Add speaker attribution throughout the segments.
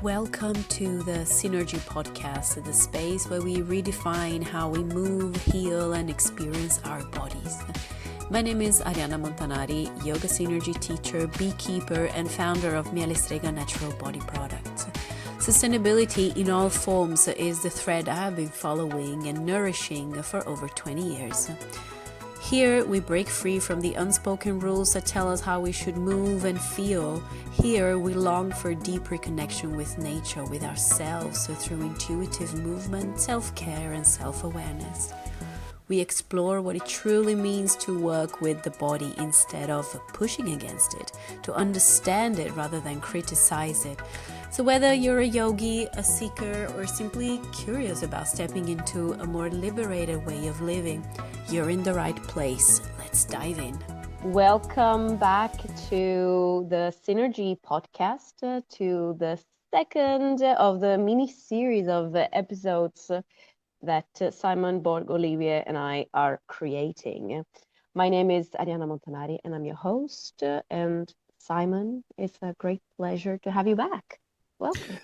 Speaker 1: Welcome to the Synergy Podcast, the space where we redefine how we move, heal, and experience our bodies. My name is Arianna Montanari, yoga synergy teacher, beekeeper, and founder of mini-serie natural body products. Sustainability in all forms is the thread I have been following and nourishing for over 20 years. Here, we break free from the unspoken rules that tell us how we should move and feel. Here, we long for deeper connection with nature, with ourselves, through intuitive movement, self-care, and self-awareness. We explore what it truly means to work with the body instead of pushing against it, to understand it rather than criticize it. So whether you're a yogi, a seeker, or simply curious about stepping into a more liberated way of living, you're in the right place. Let's dive in. Welcome back to the Synergy Podcast, to the second of the mini-series of episodes that Simon Borg-Olivier and I are creating. My name is Arianna Montanari and I'm your host. And Simon, it's a great pleasure to have you back. Welcome.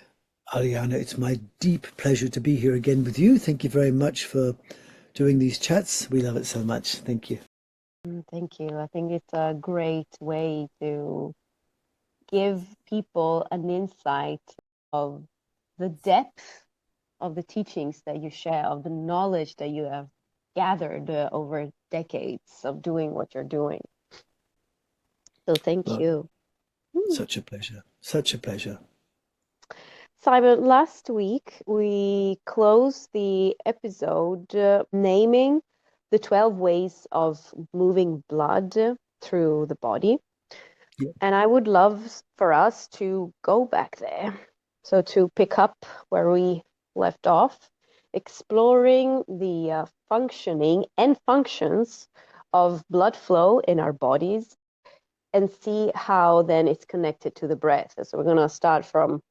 Speaker 2: Arianna, it's my deep pleasure to be here again with you. Thank you very much for doing these chats. We love it so much. Thank you.
Speaker 1: Thank you. I think it's a great way to give people an insight of the depth of the teachings that you share, of the knowledge that you have gathered over decades of doing what you're doing. So thank you.
Speaker 2: Such a pleasure. Such a pleasure.
Speaker 1: Simon, last week we closed the episode naming the 12 ways of moving blood through the body.
Speaker 2: Yeah.
Speaker 1: And I would love for us to go back there. So to pick up where we left off, exploring the functioning and functions of blood flow in our bodies and see how then it's connected to the breath. So we're going to start from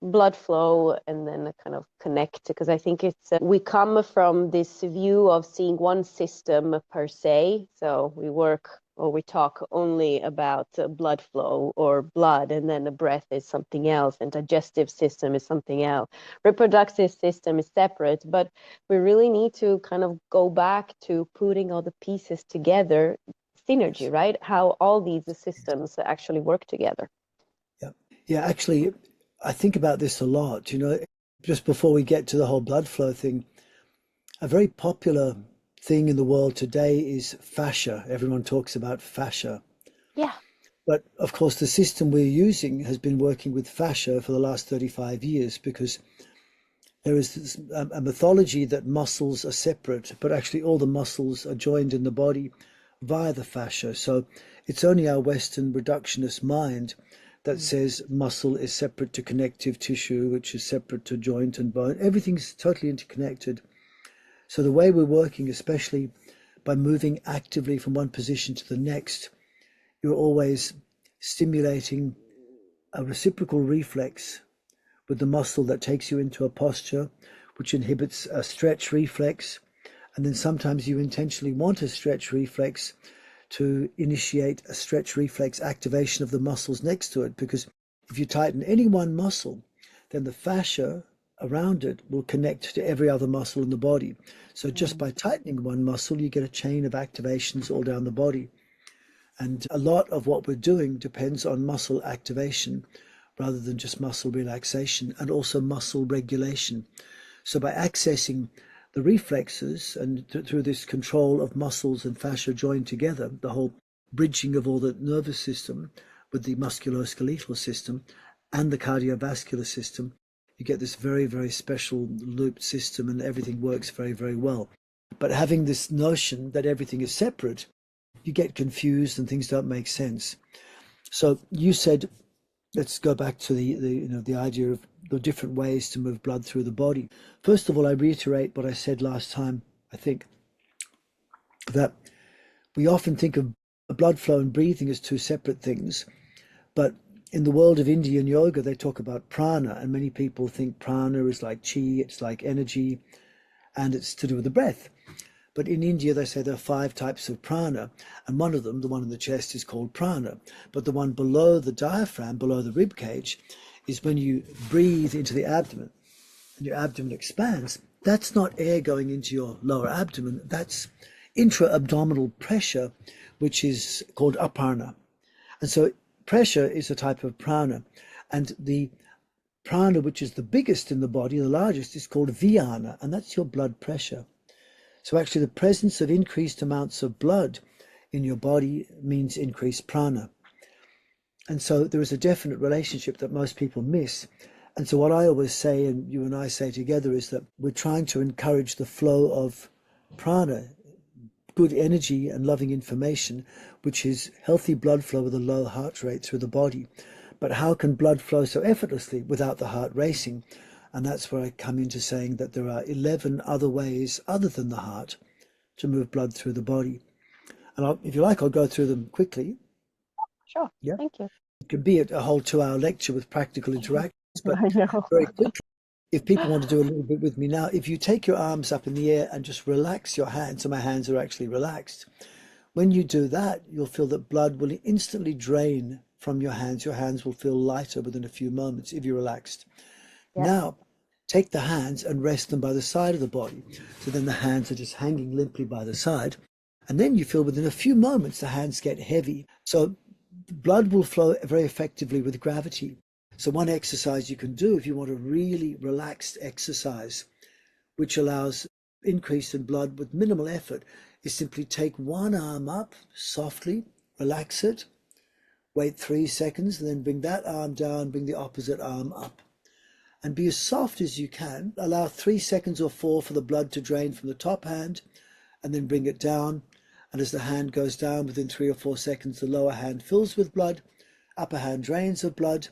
Speaker 1: blood flow and then kind of connect, because I think it's we come from this view of seeing one system per se. So we talk only about blood flow or blood, and then the breath is something else, and digestive system is something else. Reproductive system is separate, but we really need to kind of go back to putting all the pieces together, synergy, right? How all these systems actually work together.
Speaker 2: Yeah, actually, I think about this a lot, just before we get to the whole blood flow thing. A very popular thing in the world today is fascia. Everyone talks about fascia.
Speaker 1: Yeah.
Speaker 2: But of course, the system we're using has been working with fascia for the last 35 years because there is a mythology that muscles are separate, but actually all the muscles are joined in the body via the fascia. So it's only our Western reductionist mind that says muscle is separate to connective tissue, which is separate to joint and bone. Everything's totally interconnected. So the way we're working, especially by moving actively from one position to the next, you're always stimulating a reciprocal reflex with the muscle that takes you into a posture, which inhibits a stretch reflex. And then sometimes you intentionally want a stretch reflex to initiate a stretch reflex activation of the muscles next to it, because if you tighten any one muscle, then the fascia around it will connect to every other muscle in the body. So just by tightening one muscle, you get a chain of activations all down the body. And a lot of what we're doing depends on muscle activation rather than just muscle relaxation, and also muscle regulation. So by accessing the reflexes and through this control of muscles and fascia joined together, the whole bridging of all the nervous system with the musculoskeletal system and the cardiovascular system, you get this very, very special looped system, and everything works very, very well. But having this notion that everything is separate, you get confused and things don't make sense. So you said, let's go back to the idea of the different ways to move blood through the body. First of all, I reiterate what I said last time. I think that we often think of blood flow and breathing as two separate things, but in the world of Indian yoga, they talk about prana, and many people think prana is like chi, it's like energy, and it's to do with the breath. But in India, they say there are 5 types of prana, and one of them, the one in the chest, is called prana. But the one below the diaphragm, below the rib cage, is when you breathe into the abdomen and your abdomen expands, that's not air going into your lower abdomen, that's intra-abdominal pressure, which is called aparna. And so pressure is a type of prana, and the prana, which is the biggest in the body, the largest, is called vyana, and that's your blood pressure. So actually the presence of increased amounts of blood in your body means increased prana. And so there is a definite relationship that most people miss. And so what I always say, and you and I say together, is that we're trying to encourage the flow of prana, good energy and loving information, which is healthy blood flow with a low heart rate through the body. But how can blood flow so effortlessly without the heart racing? And that's where I come into saying that there are 11 other ways other than the heart to move blood through the body. And if you like, I'll go through them quickly.
Speaker 3: Sure.
Speaker 2: Yeah.
Speaker 3: Thank you.
Speaker 2: It could be a whole 2-hour lecture with practical interactions, but
Speaker 3: I know.
Speaker 2: very quickly, if people want to do a little bit with me now, if you take your arms up in the air and just relax your hands, so my hands are actually relaxed. When you do that, you'll feel that blood will instantly drain from your hands. Your hands will feel lighter within a few moments if you're relaxed.
Speaker 3: Yeah.
Speaker 2: Now, take the hands and rest them by the side of the body. So then the hands are just hanging limply by the side. And then you feel within a few moments the hands get heavy. So blood will flow very effectively with gravity. So one exercise you can do if you want a really relaxed exercise, which allows increase in blood with minimal effort, is simply take one arm up softly, relax it, wait 3 seconds, and then bring that arm down, bring the opposite arm up. And be as soft as you can. Allow 3 seconds or 4 for the blood to drain from the top hand, and then bring it down. And as the hand goes down, within 3 or 4 seconds, the lower hand fills with blood, upper hand drains of blood.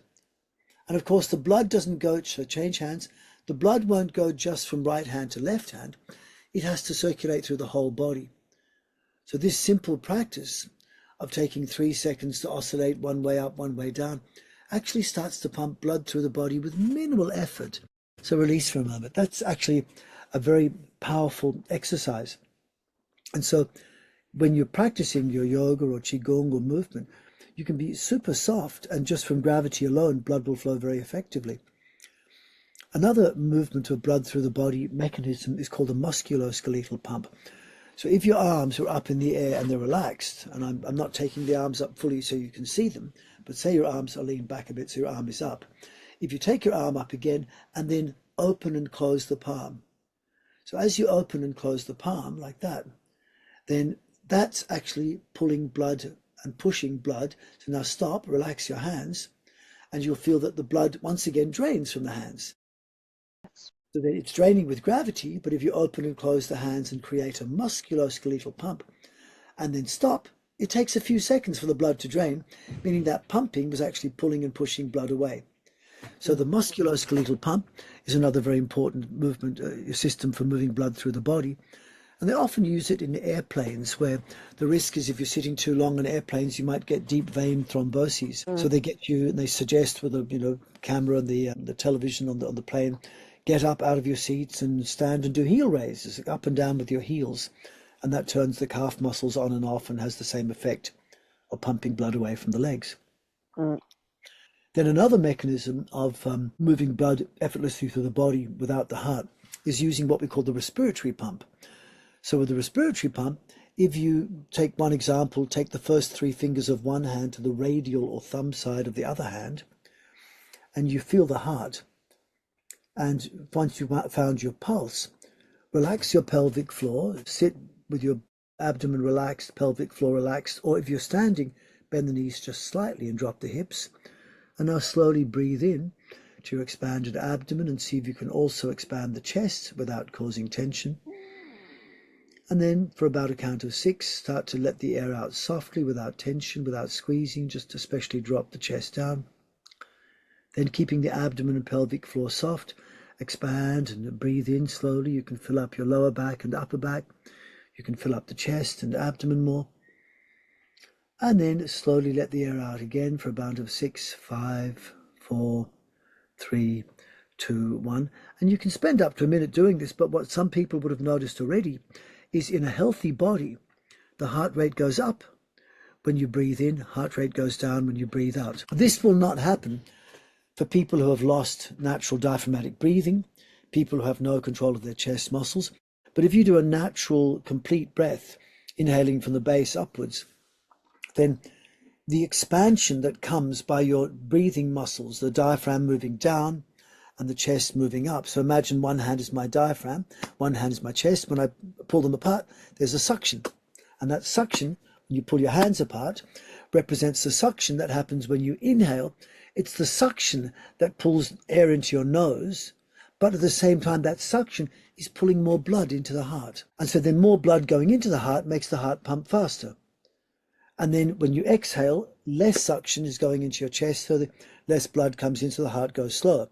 Speaker 2: And of course, the blood doesn't go, so change hands, the blood won't go just from right hand to left hand. It has to circulate through the whole body. So this simple practice of taking 3 seconds to oscillate one way up, one way down, actually starts to pump blood through the body with minimal effort. So release for a moment. That's actually a very powerful exercise. And so when you're practicing your yoga or qigong or movement, you can be super soft, and just from gravity alone, blood will flow very effectively. Another movement of blood through the body mechanism is called a musculoskeletal pump. So if your arms are up in the air and they're relaxed, and I'm not taking the arms up fully so you can see them, but say your arms are leaned back a bit so your arm is up. If you take your arm up again and then open and close the palm. So as you open and close the palm like that, then that's actually pulling blood and pushing blood. So now stop, relax your hands, and you'll feel that the blood once again drains from the hands. So that it's draining with gravity, but if you open and close the hands and create a musculoskeletal pump and then stop, it takes a few seconds for the blood to drain, meaning that pumping was actually pulling and pushing blood away. So the musculoskeletal pump is another very important movement system for moving blood through the body. And they often use it in airplanes, where the risk is if you're sitting too long in airplanes, you might get deep vein thromboses. So they get you, and they suggest with a camera and the television on the plane, get up out of your seats and stand and do heel raises, up and down with your heels. And that turns the calf muscles on and off and has the same effect of pumping blood away from the legs. Then another mechanism of moving blood effortlessly through the body without the heart is using what we call the respiratory pump. So with the respiratory pump, if you take one example, take the first 3 fingers of one hand to the radial or thumb side of the other hand, and you feel the heart. And once you've found your pulse, relax your pelvic floor, sit with your abdomen relaxed, pelvic floor relaxed, or if you're standing, bend the knees just slightly and drop the hips. And now slowly breathe in to your expanded abdomen and see if you can also expand the chest without causing tension. And then for about a count of 6, start to let the air out softly without tension, without squeezing, just especially drop the chest down. Then keeping the abdomen and pelvic floor soft, expand and breathe in slowly. You can fill up your lower back and upper back. You can fill up the chest and abdomen more. And then slowly let the air out again for about of 6, 5, 4, 3, 2, 1. And you can spend up to a minute doing this, but what some people would have noticed already is in a healthy body, the heart rate goes up when you breathe in, heart rate goes down when you breathe out. This will not happen for people who have lost natural diaphragmatic breathing, people who have no control of their chest muscles. But if you do a natural, complete breath, inhaling from the base upwards, then the expansion that comes by your breathing muscles, the diaphragm moving down and the chest moving up. So imagine one hand is my diaphragm, one hand is my chest. When I pull them apart, there's a suction. And that suction, when you pull your hands apart, represents the suction that happens when you inhale. It's the suction that pulls air into your nose, but at the same time, that suction is pulling more blood into the heart. And so then more blood going into the heart makes the heart pump faster. And then when you exhale, less suction is going into your chest, so the less blood comes into the heart, goes slower.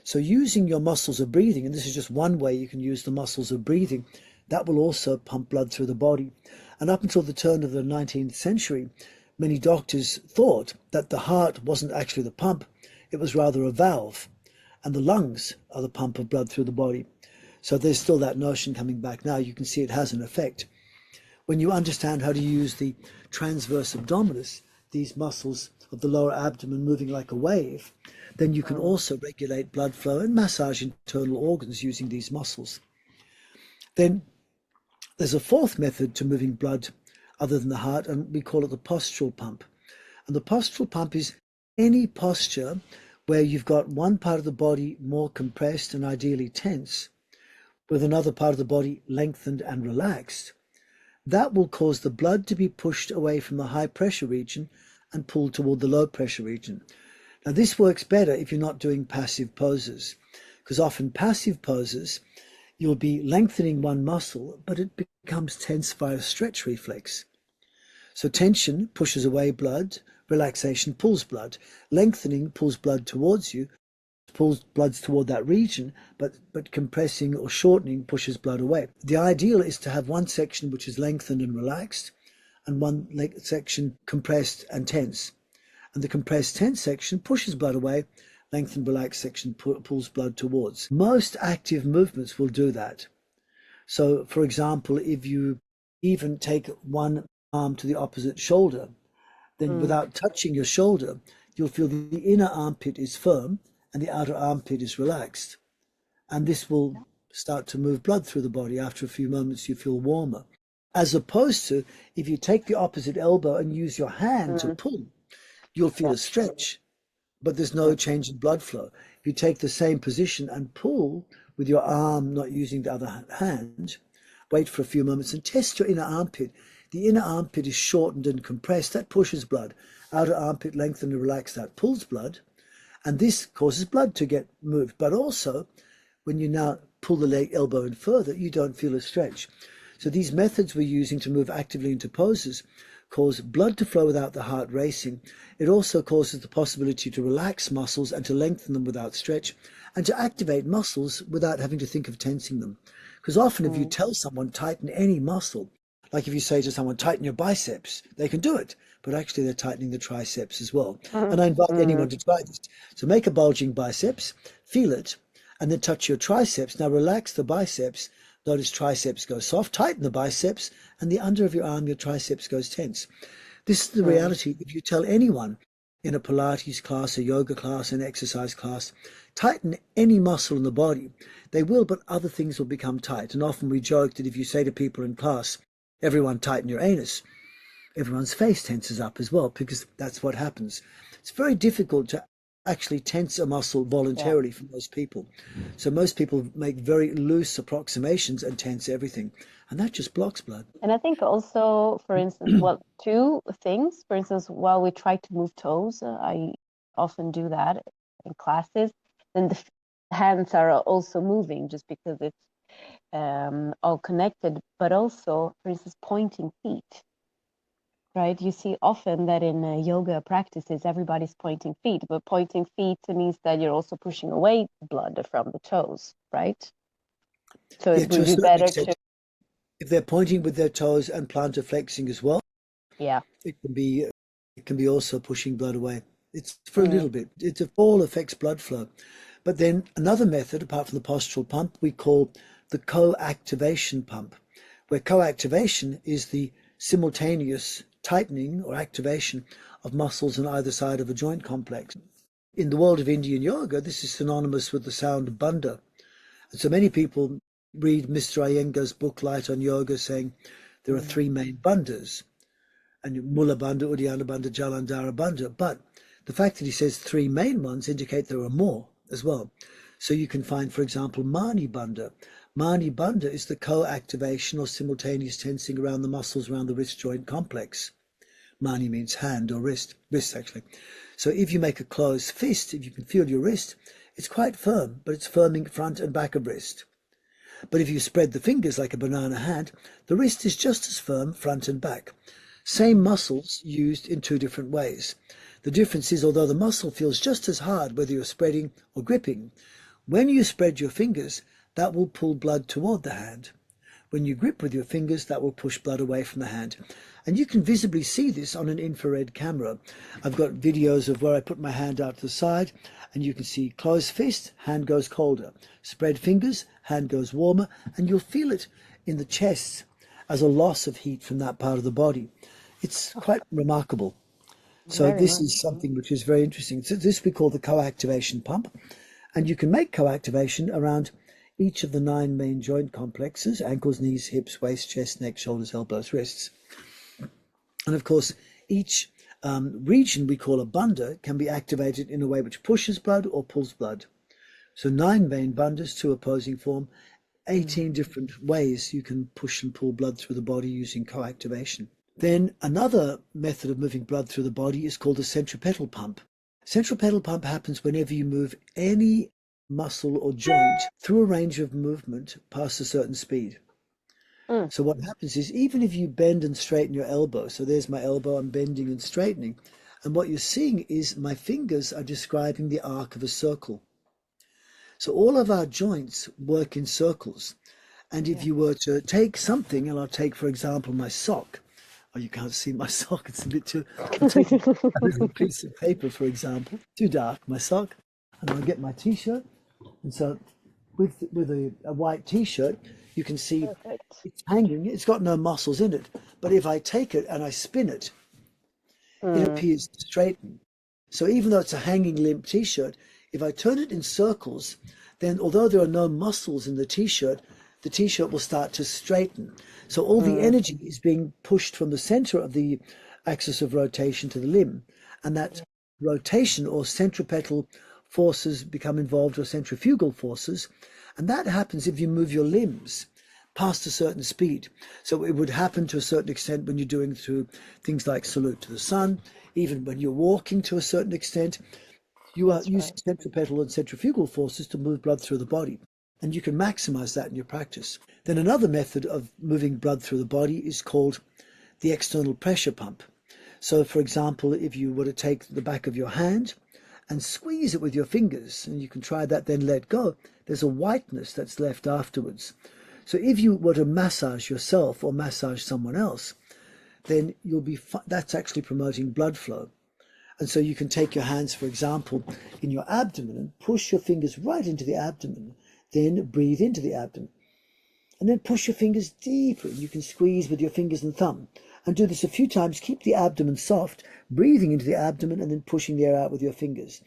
Speaker 2: So using your muscles of breathing, and this is just one way you can use the muscles of breathing, that will also pump blood through the body. And up until the turn of the 19th century, many doctors thought that the heart wasn't actually the pump, it was rather a valve, and the lungs are the pump of blood through the body. So there's still that notion coming back now. You can see it has an effect. When you understand how to use the transverse abdominis, these muscles of the lower abdomen moving like a wave, then you can also regulate blood flow and massage internal organs using these muscles. Then there's a fourth method to moving blood other than the heart, and we call it the postural pump. And the postural pump is any posture where you've got one part of the body more compressed and ideally tense, with another part of the body lengthened and relaxed. That will cause the blood to be pushed away from the high pressure region and pulled toward the low pressure region. Now this works better if you're not doing passive poses, because often passive poses, you'll be lengthening one muscle, but it becomes tense via stretch reflex. So tension pushes away blood, relaxation pulls blood, lengthening pulls blood towards you, pulls blood toward that region, but compressing or shortening pushes blood away. The ideal is to have one section which is lengthened and relaxed, and one section compressed and tense. And the compressed tense section pushes blood away, lengthened relaxed section pulls blood towards. Most active movements will do that. So for example, if you even take one arm to the opposite shoulder, then without touching your shoulder, you'll feel the inner armpit is firm and the outer armpit is relaxed. And this will start to move blood through the body. After a few moments, you feel warmer. As opposed to if you take the opposite elbow and use your hand to pull, you'll feel a stretch, but there's no change in blood flow. If you take the same position and pull with your arm, not using the other hand, wait for a few moments and test your inner armpit. The inner armpit is shortened and compressed, that pushes blood. Outer armpit lengthened and relaxed, that pulls blood. And this causes blood to get moved. But also, when you now pull the leg elbow in further, you don't feel a stretch. So these methods we're using to move actively into poses cause blood to flow without the heart racing. It also causes the possibility to relax muscles and to lengthen them without stretch, and to activate muscles without having to think of tensing them. Because often if you tell someone tighten any muscle, like if you say to someone tighten your biceps, they can do it, but actually they're tightening the triceps as well. And I invite anyone to try this. So make a bulging biceps, feel it, and then touch your triceps. Now relax the biceps. Notice triceps go soft, tighten the biceps, and the under of your arm, your triceps goes tense. This is the reality. If you tell anyone in a Pilates class, a yoga class, an exercise class, tighten any muscle in the body, they will, but other things will become tight. And often we joke that if you say to people in class, everyone tighten your anus, everyone's face tenses up as well, because that's what happens. It's very difficult to actually tense a muscle voluntarily for most people. So most people make very loose approximations and tense everything, and that just blocks blood.
Speaker 3: And I think also, for instance, well, two things. For instance, while we try to move toes, I often do that in classes, then the hands are also moving just because it's all connected, but also, for instance, pointing feet. Right, you see often that in yoga practices, everybody's pointing feet, but pointing feet means that you're also pushing away blood from the toes, right? So it would be better to...
Speaker 2: If they're pointing with their toes and plantar flexing as well, it can be also pushing blood away. It's for a little bit. It all affects blood flow. But then another method, apart from the postural pump, we call the co-activation pump, where co-activation is the simultaneous tightening or activation of muscles on either side of a joint complex. In the world of Indian yoga, this is synonymous with the sound bandha. And so many people read Mr. Iyengar's book, Light on Yoga, saying there are three main bandhas, and Mula bandha, Uddiyana bandha, Jalandhara bandha. But the fact that he says three main ones indicate there are more as well. So you can find, for example, Mani bandha. Mani bandha is the co-activation or simultaneous tensing around the muscles around the wrist joint complex. Mani means hand or wrist actually. So if you make a closed fist, if you can feel your wrist, it's quite firm, but it's firming front and back of wrist. But if you spread the fingers like a banana hand, the wrist is just as firm front and back. Same muscles used in two different ways. The difference is, although the muscle feels just as hard whether you're spreading or gripping, when you spread your fingers, that will pull blood toward the hand. When you grip with your fingers, that will push blood away from the hand. And you can visibly see this on an infrared camera. I've got videos of where I put my hand out to the side, and you can see closed fist, hand goes colder. Spread fingers, hand goes warmer, and you'll feel it in the chest as a loss of heat from that part of the body. It's quite remarkable. So this is something which is very interesting. So this we call the co-activation pump. And you can make co-activation around each of the 9 main joint complexes: ankles, knees, hips, waist, chest, neck, shoulders, elbows, wrists. And of course, each region we call a bandha can be activated in a way which pushes blood or pulls blood. So 9 main bandhas, 2 opposing form, 18 different ways you can push and pull blood through the body using co-activation. Then another method of moving blood through the body is called a centripetal pump. Centripetal pump happens whenever you move any muscle or joint through a range of movement past a certain speed. So what happens is, even if you bend and straighten your elbow, so there's my elbow, I'm bending and straightening, and what you're seeing is my fingers are describing the arc of a circle. So all of our joints work in circles. And if you were to take something, and I'll take, for example, my sock. Oh, you can't see my sock, it's a bit too... I'll take a little piece of paper, for example, too dark, my sock, and I'll get my T-shirt. And so with a white T-shirt, you can see it's hanging, it's got no muscles in it. But if I take it and I spin it, it appears to straighten. So even though it's a hanging limp T-shirt, if I turn it in circles, then although there are no muscles in the T-shirt will start to straighten. So all the energy is being pushed from the center of the axis of rotation to the limb. And that rotation or centripetal forces become involved, or centrifugal forces. And that happens if you move your limbs past a certain speed. So it would happen to a certain extent when you're doing through things like salute to the sun, even when you're walking to a certain extent. You are using centripetal and centrifugal forces to move blood through the body. And you can maximize that in your practice. Then another method of moving blood through the body is called the external pressure pump. So for example, if you were to take the back of your hand and squeeze it with your fingers, and you can try that, then let go, there's a whiteness that's left afterwards. So if you were to massage yourself or massage someone else, then that's actually promoting blood flow. And so you can take your hands, for example, in your abdomen and push your fingers right into the abdomen, then breathe into the abdomen. And then push your fingers deeper. You can squeeze with your fingers and thumb. And do this a few times. Keep the abdomen soft, breathing into the abdomen and then pushing the air out with your fingers.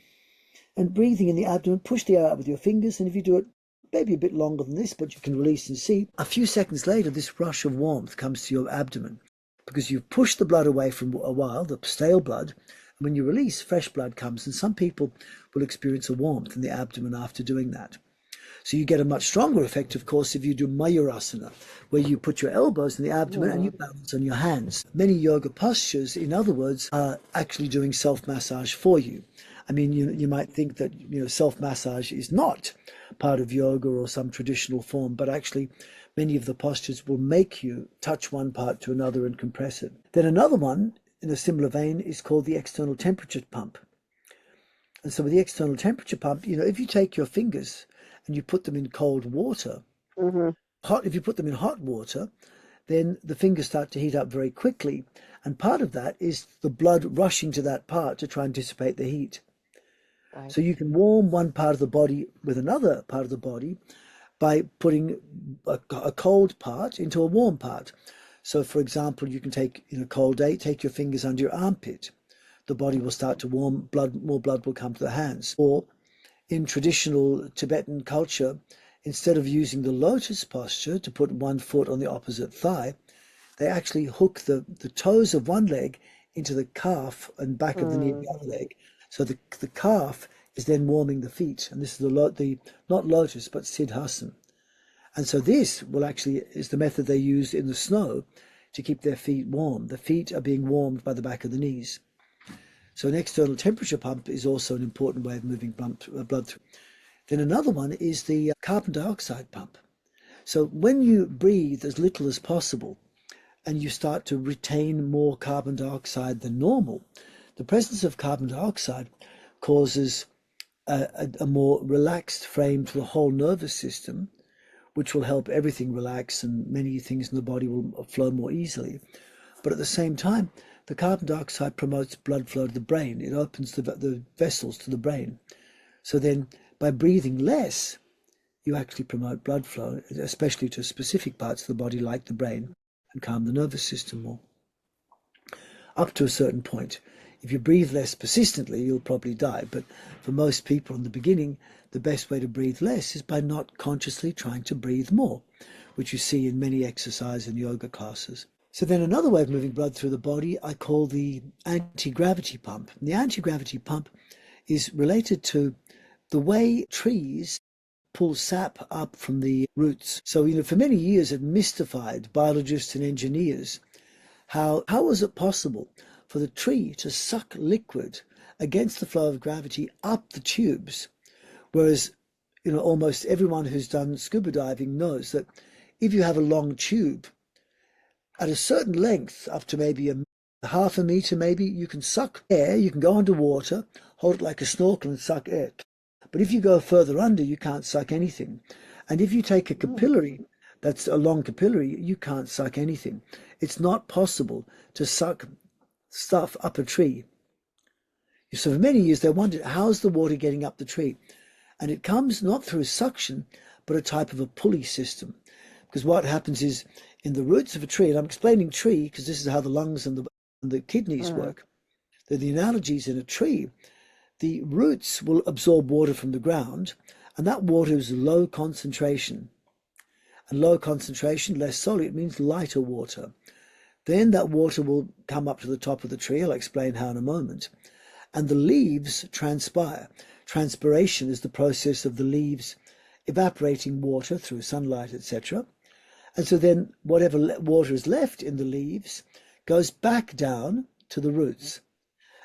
Speaker 2: And breathing in the abdomen, push the air out with your fingers. And if you do it maybe a bit longer than this, but you can release and see, a few seconds later, this rush of warmth comes to your abdomen because you've pushed the blood away from a while, the stale blood. And when you release, fresh blood comes. And some people will experience a warmth in the abdomen after doing that. So you get a much stronger effect, of course, if you do Mayurasana, where you put your elbows in the abdomen and you balance on your hands. Many yoga postures, in other words, are actually doing self-massage for you. I mean, you might think that self-massage is not part of yoga or some traditional form, but actually many of the postures will make you touch one part to another and compress it. Then another one in a similar vein is called the external temperature pump. And so with the external temperature pump, if you take your fingers and you put them in cold water, if you put them in hot water, then the fingers start to heat up very quickly. And part of that is the blood rushing to that part to try and dissipate the heat. Right. So you can warm one part of the body with another part of the body by putting a cold part into a warm part. So for example, you can take, in a cold day, take your fingers under your armpit, the body will start to warm, more blood will come to the hands. Or in traditional Tibetan culture, instead of using the lotus posture to put one foot on the opposite thigh, they actually hook the toes of one leg into the calf and back of the knee of the other leg. So the calf is then warming the feet. And this is the not lotus, but siddhasana. And so this is the method they use in the snow to keep their feet warm. The feet are being warmed by the back of the knees. So an external temperature pump is also an important way of moving blood through. Then another one is the carbon dioxide pump. So when you breathe as little as possible and you start to retain more carbon dioxide than normal, the presence of carbon dioxide causes a more relaxed frame to the whole nervous system, which will help everything relax and many things in the body will flow more easily. But at the same time, the carbon dioxide promotes blood flow to the brain. It opens the vessels to the brain. So then by breathing less, you actually promote blood flow, especially to specific parts of the body like the brain, and calm the nervous system more. Up to a certain point. If you breathe less persistently, you'll probably die. But for most people in the beginning, the best way to breathe less is by not consciously trying to breathe more, which you see in many exercise and yoga classes. So then another way of moving blood through the body I call the anti-gravity pump. And the anti-gravity pump is related to the way trees pull sap up from the roots. So, for many years it mystified biologists and engineers. How was it possible for the tree to suck liquid against the flow of gravity up the tubes? Whereas, almost everyone who's done scuba diving knows that if you have a long tube, at a certain length, up to maybe half a meter, maybe, you can suck air, you can go underwater, hold it like a snorkel and suck air. But if you go further under, you can't suck anything. And if you take a capillary, that's a long capillary, you can't suck anything. It's not possible to suck stuff up a tree. So for many years they wondered, how's the water getting up the tree? And it comes not through suction, but a type of a pulley system. Because what happens is, in the roots of a tree, and I'm explaining tree because this is how the lungs and the kidneys work. The analogies in a tree, the roots will absorb water from the ground, and that water is low concentration. And low concentration, less solid, means lighter water. Then that water will come up to the top of the tree. I'll explain how in a moment. And the leaves transpire. Transpiration is the process of the leaves evaporating water through sunlight, etc. And so then whatever water is left in the leaves goes back down to the roots.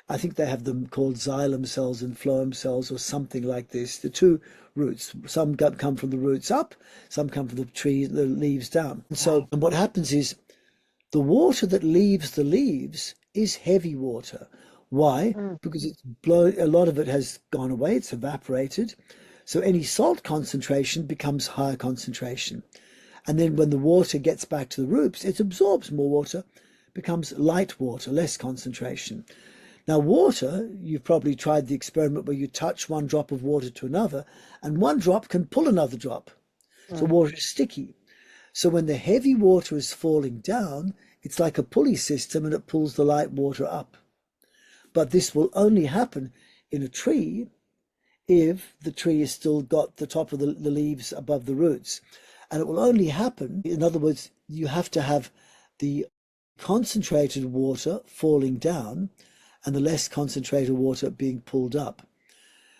Speaker 2: I think they have them called xylem cells and phloem cells or something like this. The two roots, some come from the roots up, some come from the leaves down. And what happens is the water that leaves the leaves is heavy water. Why? Because a lot of it has gone away, it's evaporated. So any salt concentration becomes higher concentration. And then when the water gets back to the roots, it absorbs more water, becomes light water, less concentration. Now water, you've probably tried the experiment where you touch one drop of water to another, and one drop can pull another drop. So water is sticky. So when the heavy water is falling down, it's like a pulley system and it pulls the light water up. But this will only happen in a tree if the tree has still got the top of the leaves above the roots. And it will only happen, in other words, you have to have the concentrated water falling down and the less concentrated water being pulled up.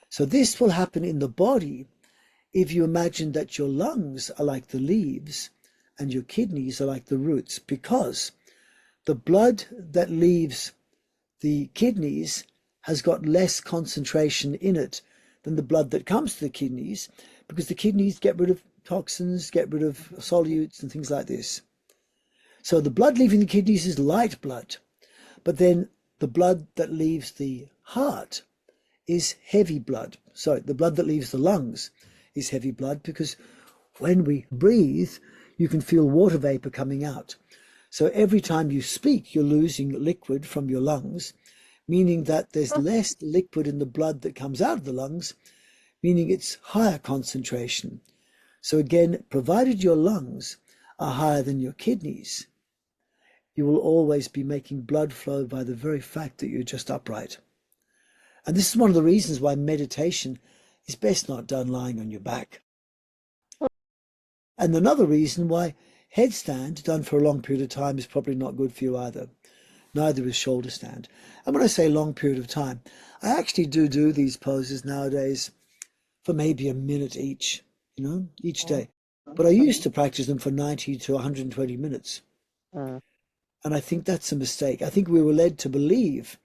Speaker 2: So this will happen in the body if you imagine that your lungs are like the leaves and your kidneys are like the roots, because the blood that leaves the kidneys has got less concentration in it than the blood that comes to the kidneys, because the kidneys get rid of toxins, get rid of solutes and things like this. So the blood leaving the kidneys is light blood, but then the blood that leaves the heart is heavy blood. Sorry, the blood that leaves the lungs is heavy blood, because when we breathe, you can feel water vapor coming out. So every time you speak, you're losing liquid from your lungs, meaning that there's less liquid in the blood that comes out of the lungs, meaning it's higher concentration. So again, provided your lungs are higher than your kidneys, you will always be making blood flow by the very fact that you're just upright. And this is one of the reasons why meditation is best not done lying on your back. And another reason why headstand done for a long period of time is probably not good for you either. Neither is shoulder stand. And when I say long period of time, I actually do these poses nowadays for maybe a minute each, each day. But I used to practice them for 90 to 120 minutes. And I think that's a mistake. I think we were led to believe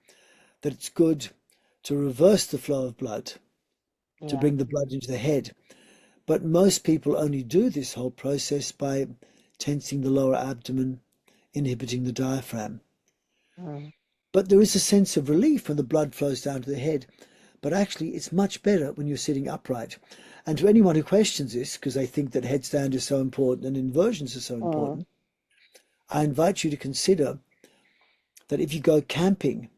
Speaker 2: that it's good to reverse the flow of blood, to bring the blood into the head. But most people only do this whole process by tensing the lower abdomen, inhibiting the diaphragm. But there is a sense of relief when the blood flows down to the head. But actually, it's much better when you're sitting upright. And to anyone who questions this, because they think that headstand is so important and inversions are so important, I invite you to consider that if you go camping,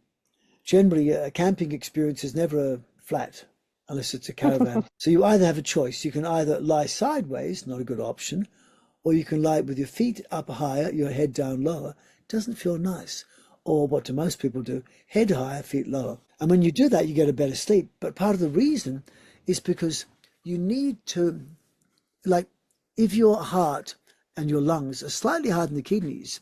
Speaker 2: generally a camping experience is never flat unless it's a caravan. So you either have a choice. You can either lie sideways, not a good option, or you can lie with your feet up higher, your head down lower. It doesn't feel nice. Or what do most people do? Head higher, feet lower. And when you do that, you get a better sleep. But part of the reason is because you need to, like, if your heart and your lungs are slightly higher than the kidneys,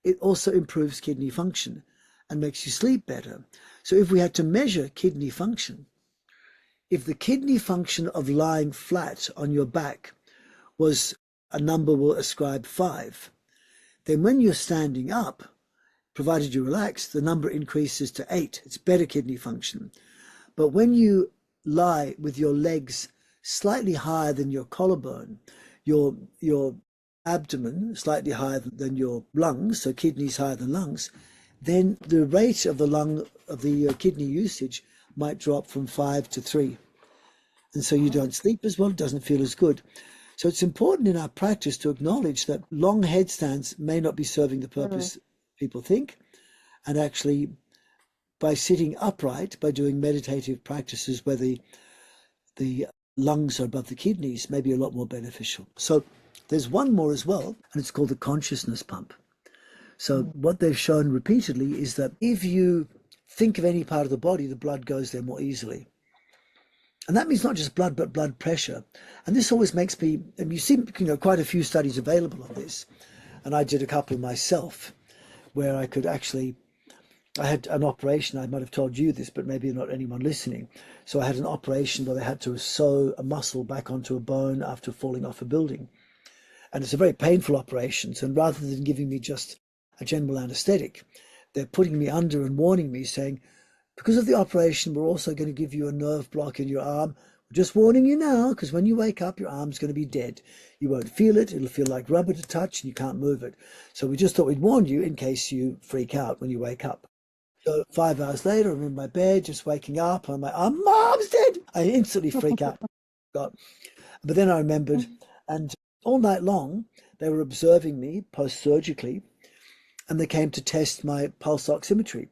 Speaker 2: it also improves kidney function and makes you sleep better. So if we had to measure kidney function, if the kidney function of lying flat on your back was a number we'll ascribe 5, then when you're standing up, provided you relax, the number increases to 8. It's better kidney function. But when you lie with your legs slightly higher than your collarbone, your abdomen slightly higher than your lungs, so kidneys higher than lungs, then the rate of the kidney usage might drop from 5 to 3. And so you don't sleep as well, it doesn't feel as good. So it's important in our practice to acknowledge that long headstands may not be serving the purpose people think, and actually by sitting upright, by doing meditative practices where the lungs are above the kidneys, may be a lot more beneficial. So there's one more as well, and it's called the consciousness pump. So what they've shown repeatedly is that if you think of any part of the body, the blood goes there more easily. And that means not just blood, but blood pressure. And this always makes me, and you see, quite a few studies available on this, and I did a couple myself, where I could actually, I had an operation, I might have told you this, but maybe not anyone listening. So I had an operation where they had to sew a muscle back onto a bone after falling off a building. And it's a very painful operation. So rather than giving me just a general anesthetic, they're putting me under and warning me, saying, because of the operation, we're also going to give you a nerve block in your arm. We're just warning you now, because when you wake up, your arm's going to be dead. You won't feel it. It'll feel like rubber to touch, and you can't move it. So we just thought we'd warn you in case you freak out when you wake up. So 5 hours later, I'm in my bed, just waking up. I'm like, oh, Mom's dead. I instantly freak out. God. But then I remembered, and all night long, they were observing me post-surgically, and they came to test my pulse oximetry.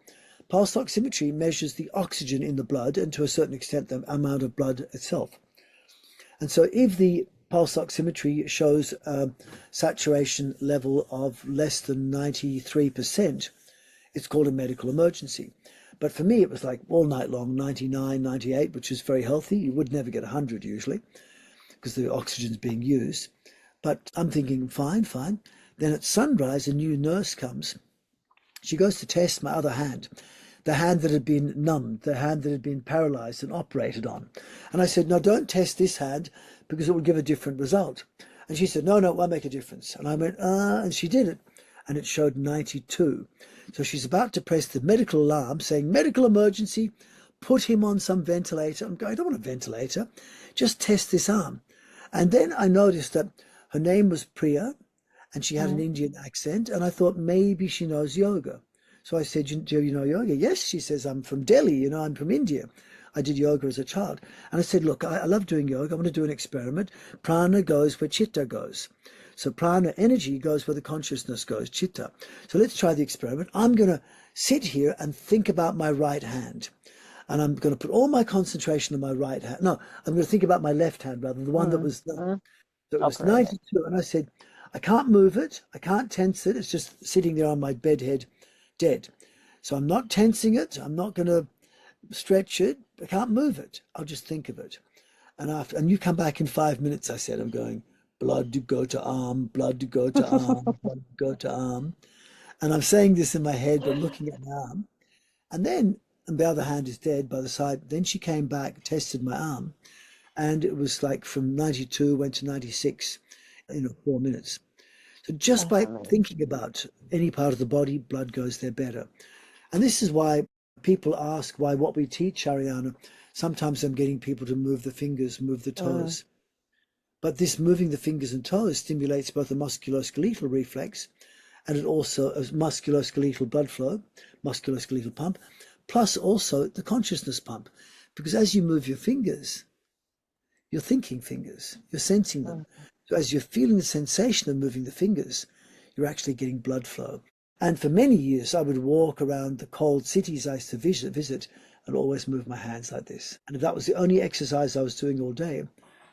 Speaker 2: Pulse oximetry measures the oxygen in the blood and to a certain extent the amount of blood itself. And so if the pulse oximetry shows a saturation level of less than 93%, it's called a medical emergency. But for me, it was like all night long, 99, 98, which is very healthy. You would never get 100 usually because the oxygen's being used. But I'm thinking, fine. Then at sunrise, a new nurse comes. She goes to test my other hand, the hand that had been numbed, the hand that had been paralyzed and operated on. And I said, no, don't test this hand because it will give a different result. And she said, no, it won't make a difference. And I went, and she did it. And it showed 92. So she's about to press the medical alarm saying, medical emergency, put him on some ventilator. I'm going, I don't want a ventilator. Just test this arm. And then I noticed that her name was Priya, and she had an Indian accent, and I thought maybe she knows yoga. So I said, do you know yoga? Yes, she says, I'm from Delhi, I'm from India. I did yoga as a child. And I said, look, I love doing yoga. I want to do an experiment. Prana goes where chitta goes. So prana, energy, goes where the consciousness goes, chitta. So let's try the experiment. I'm going to sit here and think about my right hand. And I'm going to put all my concentration on my right hand. No, I'm going to think about my left hand rather, the one that was... So it was 92, and I said, I can't move it. I can't tense it. It's just sitting there on my bed head, dead. So I'm not tensing it. I'm not going to stretch it. I can't move it. I'll just think of it. And you come back in 5 minutes, I said. I'm going, blood to go to arm, blood to go to arm, blood to go to arm. And I'm saying this in my head, but looking at my arm. And then, and the other hand is dead by the side. Then she came back, tested my arm, and it was like from 92 went to 96 in 4 minutes. So just by thinking about any part of the body, blood goes there better. And this is why people ask why what we teach, Arianna, sometimes I'm getting people to move the fingers, move the toes. But this moving the fingers and toes stimulates both the musculoskeletal reflex, and it also has musculoskeletal blood flow, musculoskeletal pump, plus also the consciousness pump. Because as you move your fingers, you're thinking fingers, you're sensing them. So as you're feeling the sensation of moving the fingers, you're actually getting blood flow. And for many years, I would walk around the cold cities I used to visit and always move my hands like this. And if that was the only exercise I was doing all day,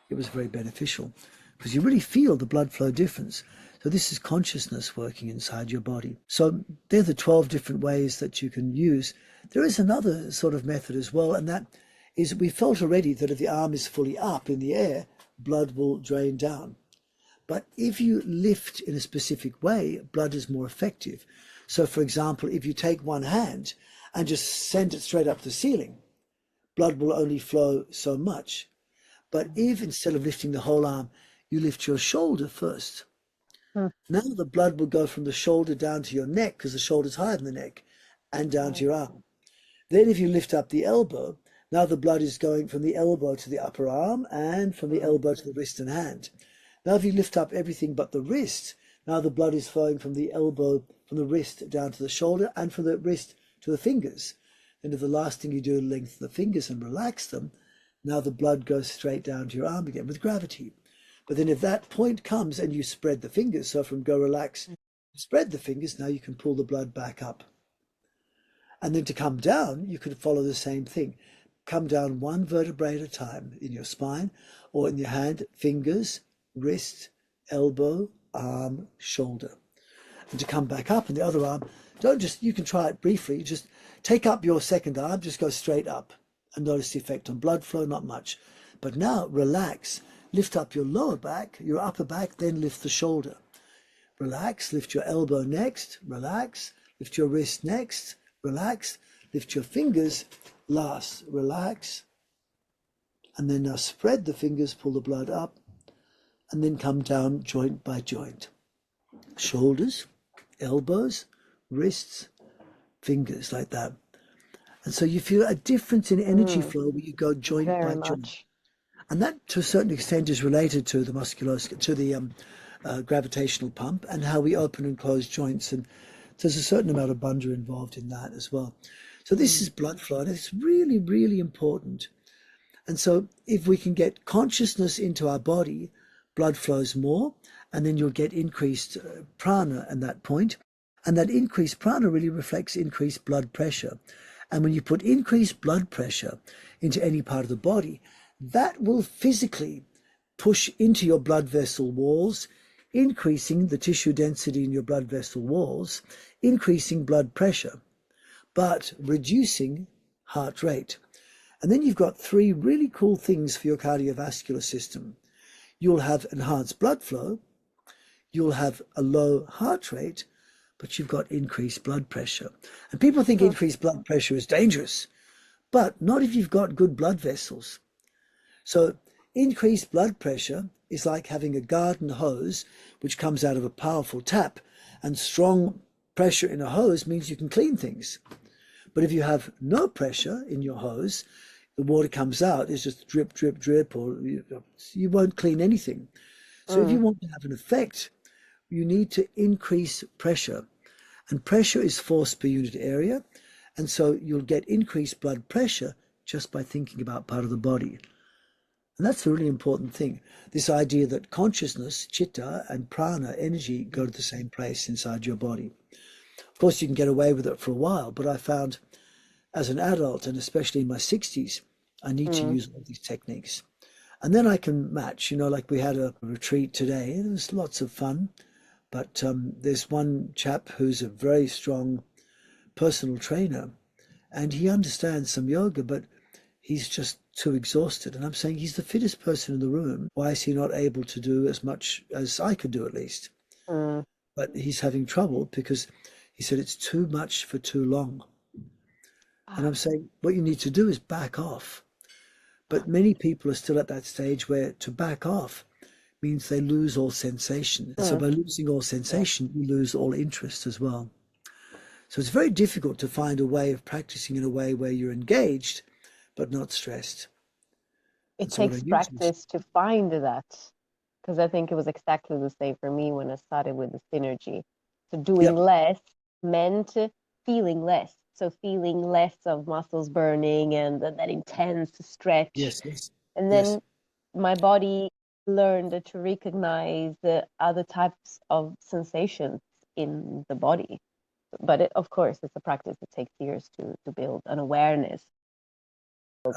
Speaker 2: it was very beneficial because you really feel the blood flow difference. So this is consciousness working inside your body. So they're the 12 different ways that you can use. There is another sort of method as well, and that is we felt already that if the arm is fully up in the air, blood will drain down. But if you lift in a specific way, blood is more effective. So for example, if you take one hand and just send it straight up the ceiling, blood will only flow so much. But if instead of lifting the whole arm, you lift your shoulder first, now the blood will go from the shoulder down to your neck because the shoulder is higher than the neck and down to your arm. Then if you lift up the elbow, now the blood is going from the elbow to the upper arm and from the elbow to the wrist and hand. Now if you lift up everything but the wrist, now the blood is flowing from the elbow, from the wrist down to the shoulder and from the wrist to the fingers. And if the last thing you do is lengthen the fingers and relax them, now the blood goes straight down to your arm again with gravity. But then if that point comes and you spread the fingers, so from go relax, spread the fingers, now you can pull the blood back up. And then to come down, you could follow the same thing. Come down one vertebrae at a time in your spine or in your hand, fingers, wrist, elbow, arm, shoulder. And to come back up in the other arm, you can try it briefly, just take up your second arm, just go straight up and notice the effect on blood flow, not much. But now relax, lift up your lower back, your upper back, then lift the shoulder. Relax, lift your elbow next, relax, lift your wrist next, relax, lift your fingers last, relax. And then now spread the fingers, pull the blood up, and then come down joint by joint. Shoulders, elbows, wrists, fingers, like that. And so you feel a difference in energy flow when you go joint by joint. And that, to a certain extent, is related to the gravitational pump and how we open and close joints. And there's a certain amount of bandha involved in that as well. So this is blood flow, and it's really, really important. And so if we can get consciousness into our body, blood flows more, and then you'll get increased prana at that point. And that increased prana really reflects increased blood pressure. And when you put increased blood pressure into any part of the body, that will physically push into your blood vessel walls, increasing the tissue density in your blood vessel walls, increasing blood pressure, but reducing heart rate. And then you've got three really cool things for your cardiovascular system. You'll have enhanced blood flow, you'll have a low heart rate, but you've got increased blood pressure. And people think increased blood pressure is dangerous, but not if you've got good blood vessels. So increased blood pressure is like having a garden hose which comes out of a powerful tap, and strong pressure in a hose means you can clean things. But if you have no pressure in your hose, the water comes out, it's just drip, drip, drip, or you won't clean anything. So if you want to have an effect, you need to increase pressure. And pressure is force per unit area. And so you'll get increased blood pressure just by thinking about part of the body. And that's the really important thing. This idea that consciousness, chitta, and prana, energy, go to the same place inside your body. Of course, you can get away with it for a while, but I found as an adult, and especially in my 60s, I need to use all these techniques. And then I can match, like we had a retreat today. It was lots of fun. But there's one chap who's a very strong personal trainer, and he understands some yoga, but he's just too exhausted. And I'm saying he's the fittest person in the room. Why is he not able to do as much as I could do at least?
Speaker 3: Mm.
Speaker 2: But he's having trouble because he said it's too much for too long. And I'm saying what you need to do is back off. But many people are still at that stage where to back off means they lose all sensation. And so by losing all sensation, you lose all interest as well. So it's very difficult to find a way of practicing in a way where you're engaged, but not stressed.
Speaker 3: It takes practice to find that, because I think it was exactly the same for me when I started with the synergy. So doing less meant feeling less. So feeling less of muscles burning and that intense stretch.
Speaker 2: Yes.
Speaker 3: And then my body learned to recognize the other types of sensations in the body. But of course, it's a practice that takes years to build an awareness.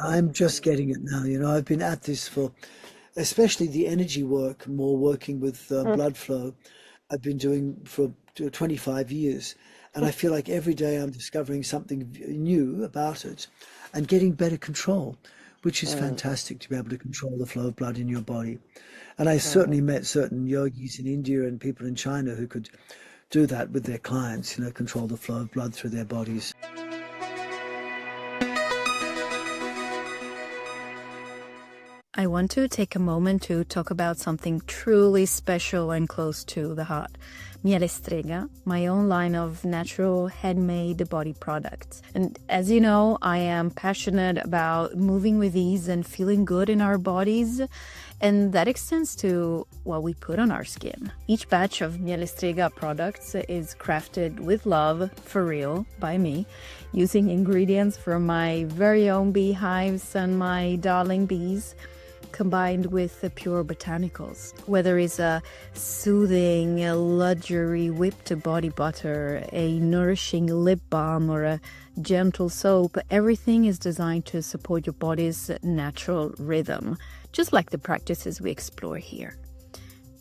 Speaker 2: I'm just getting it now. I've been at this for, especially the energy work, more working with blood flow. I've been doing for 25 years. And I feel like every day I'm discovering something new about it and getting better control, which is fantastic to be able to control the flow of blood in your body. And I certainly met certain yogis in India and people in China who could do that with their clients, control the flow of blood through their bodies.
Speaker 1: I want to take a moment to talk about something truly special and close to the heart. Mini-serie, my own line of natural handmade body products. And as you know, I am passionate about moving with ease and feeling good in our bodies. And that extends to what we put on our skin. Each batch of mini-serie products is crafted with love, for real, by me, using ingredients from my very own beehives and my darling bees, combined with the pure botanicals. Whether it's a soothing, luxury whipped body butter, a nourishing lip balm, or a gentle soap, everything is designed to support your body's natural rhythm, just like the practices we explore here.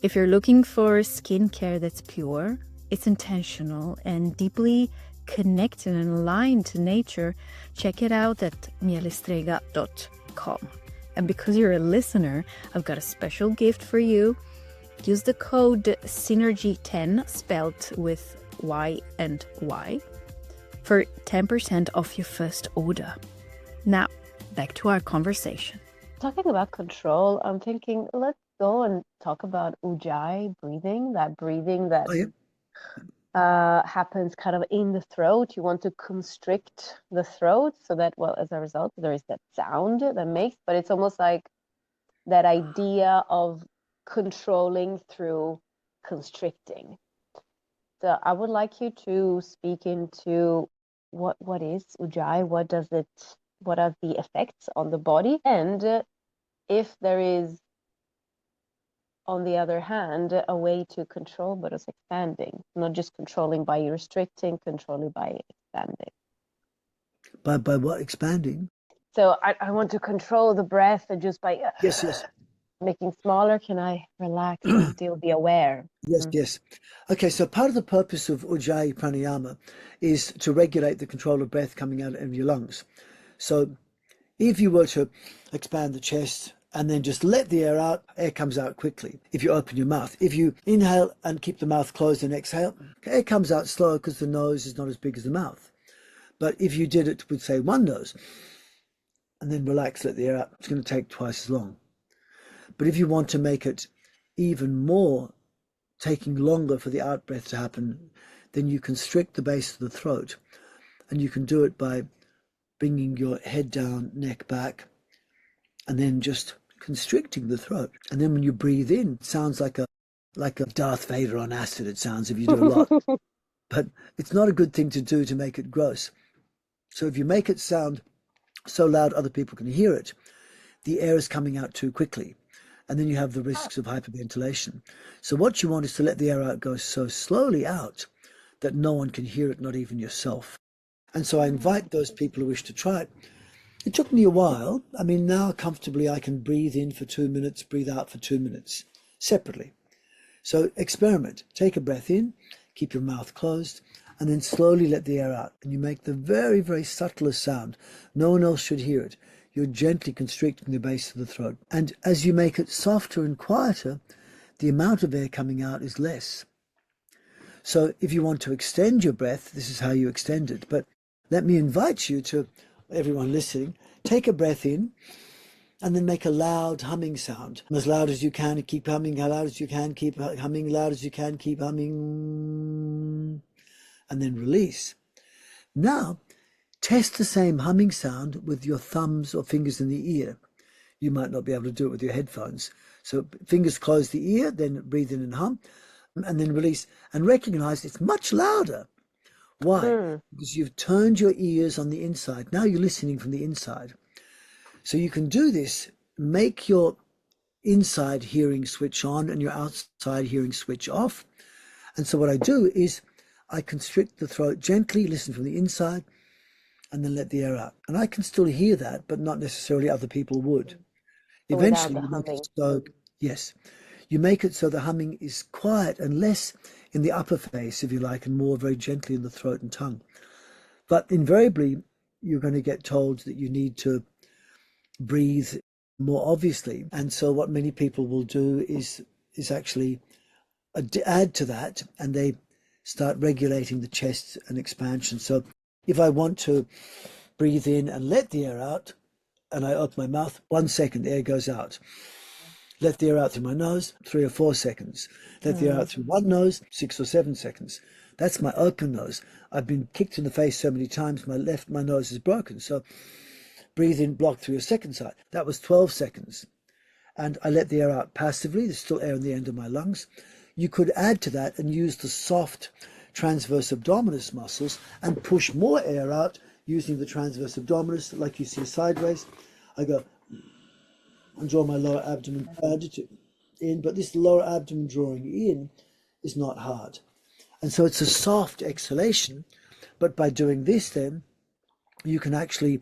Speaker 1: If you're looking for skincare that's pure, it's intentional and deeply connected and aligned to nature, check it out at mini-serie.com. And because you're a listener, I've got a special gift for you. Use the code SYNERGY10, spelled with Y and Y, for 10% off your first order. Now, back to our conversation.
Speaker 3: Talking about control, I'm thinking, let's go and talk about Ujjayi breathing, that happens kind of in the throat. You want to constrict the throat so that, well, as a result, there is that sound that makes, but it's almost like that idea of controlling through constricting. So I would like you to speak into what is Ujjayi, what are the effects on the body, and if there is, on the other hand, a way to control but as expanding, not just controlling by restricting, controlling by expanding.
Speaker 2: By what? Expanding?
Speaker 3: So I want to control the breath just by
Speaker 2: Yes.
Speaker 3: making smaller. Can I relax and still be aware?
Speaker 2: Yes. Okay, so part of the purpose of Ujjayi pranayama is to regulate the control of breath coming out of your lungs. So if you were to expand the chest and then just let the air out, air comes out quickly. If you open your mouth, if you inhale and keep the mouth closed and exhale, air comes out slower because the nose is not as big as the mouth. But if you did it with, say, one nose and then relax, let the air out, it's going to take twice as long. But if you want to make it even more, taking longer for the out breath to happen, then you constrict the base of the throat, and you can do it by bringing your head down, neck back, and then just constricting the throat. And then when you breathe in, it sounds like a Darth Vader on acid. It sounds, if you do a lot. But it's not a good thing to do to make it gross. So if you make it sound so loud other people can hear it, the air is coming out too quickly. And then you have the risks of hyperventilation. So what you want is to let the air out go so slowly out that no one can hear it, not even yourself. And so I invite those people who wish to try it. It took me a while. I mean, now comfortably I can breathe in for 2 minutes, breathe out for 2 minutes, separately. So experiment. Take a breath in, keep your mouth closed, and then slowly let the air out. And you make the very, very subtlest sound. No one else should hear it. You're gently constricting the base of the throat. And as you make it softer and quieter, the amount of air coming out is less. So if you want to extend your breath, this is how you extend it. But let me invite you to, everyone listening, take a breath in and then make a loud humming sound. As loud as you can, keep humming, how loud as you can, keep humming, loud as you can, keep humming, and then release. Now, test the same humming sound with your thumbs or fingers in the ear. You might not be able to do it with your headphones. So fingers close the ear, then breathe in and hum, and then release. And recognize it's much louder. Why? Because you've turned your ears on the inside. Now you're listening from the inside. So you can do this, make your inside hearing switch on and your outside hearing switch off. And so what I do is I constrict the throat gently, listen from the inside, and then let the air out. And I can still hear that, but not necessarily other people would. Eventually, you make it so, yes, you make it so the humming is quiet and less in the upper face, if you like, and more very gently in the throat and tongue. But invariably, you're going to get told that you need to breathe more obviously. And so what many people will do is actually add to that, and they start regulating the chest and expansion. So if I want to breathe in and let the air out, and I open my mouth, 1 second, the air goes out. Let the air out through my nose, 3 or 4 seconds. Let the air out through one nose, 6 or 7 seconds. That's my open nose. I've been kicked in the face so many times, my nose is broken. So breathe in, block through your second side. That was 12 seconds. And I let the air out passively. There's still air in the end of my lungs. You could add to that and use the soft transverse abdominis muscles and push more air out using the transverse abdominis, like you see sideways. I go and draw my lower abdomen in, but this lower abdomen drawing in is not hard. And so it's a soft exhalation, but by doing this then, you can actually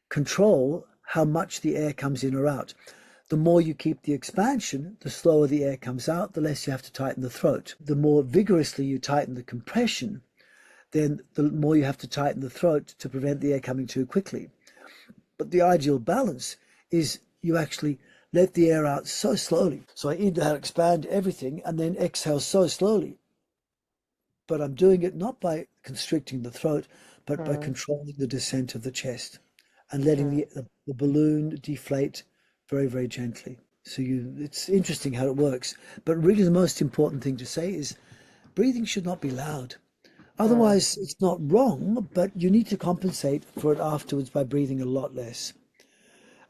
Speaker 2: control how much the air comes in or out. The more you keep the expansion, the slower the air comes out, the less you have to tighten the throat. The more vigorously you tighten the compression, then the more you have to tighten the throat to prevent the air coming too quickly. But the ideal balance is you actually let the air out so slowly. So I inhale, expand everything, and then exhale so slowly. But I'm doing it not by constricting the throat, but by controlling the descent of the chest and letting the balloon deflate very, very gently. So it's interesting how it works. But really the most important thing to say is breathing should not be loud. Otherwise, it's not wrong, but you need to compensate for it afterwards by breathing a lot less.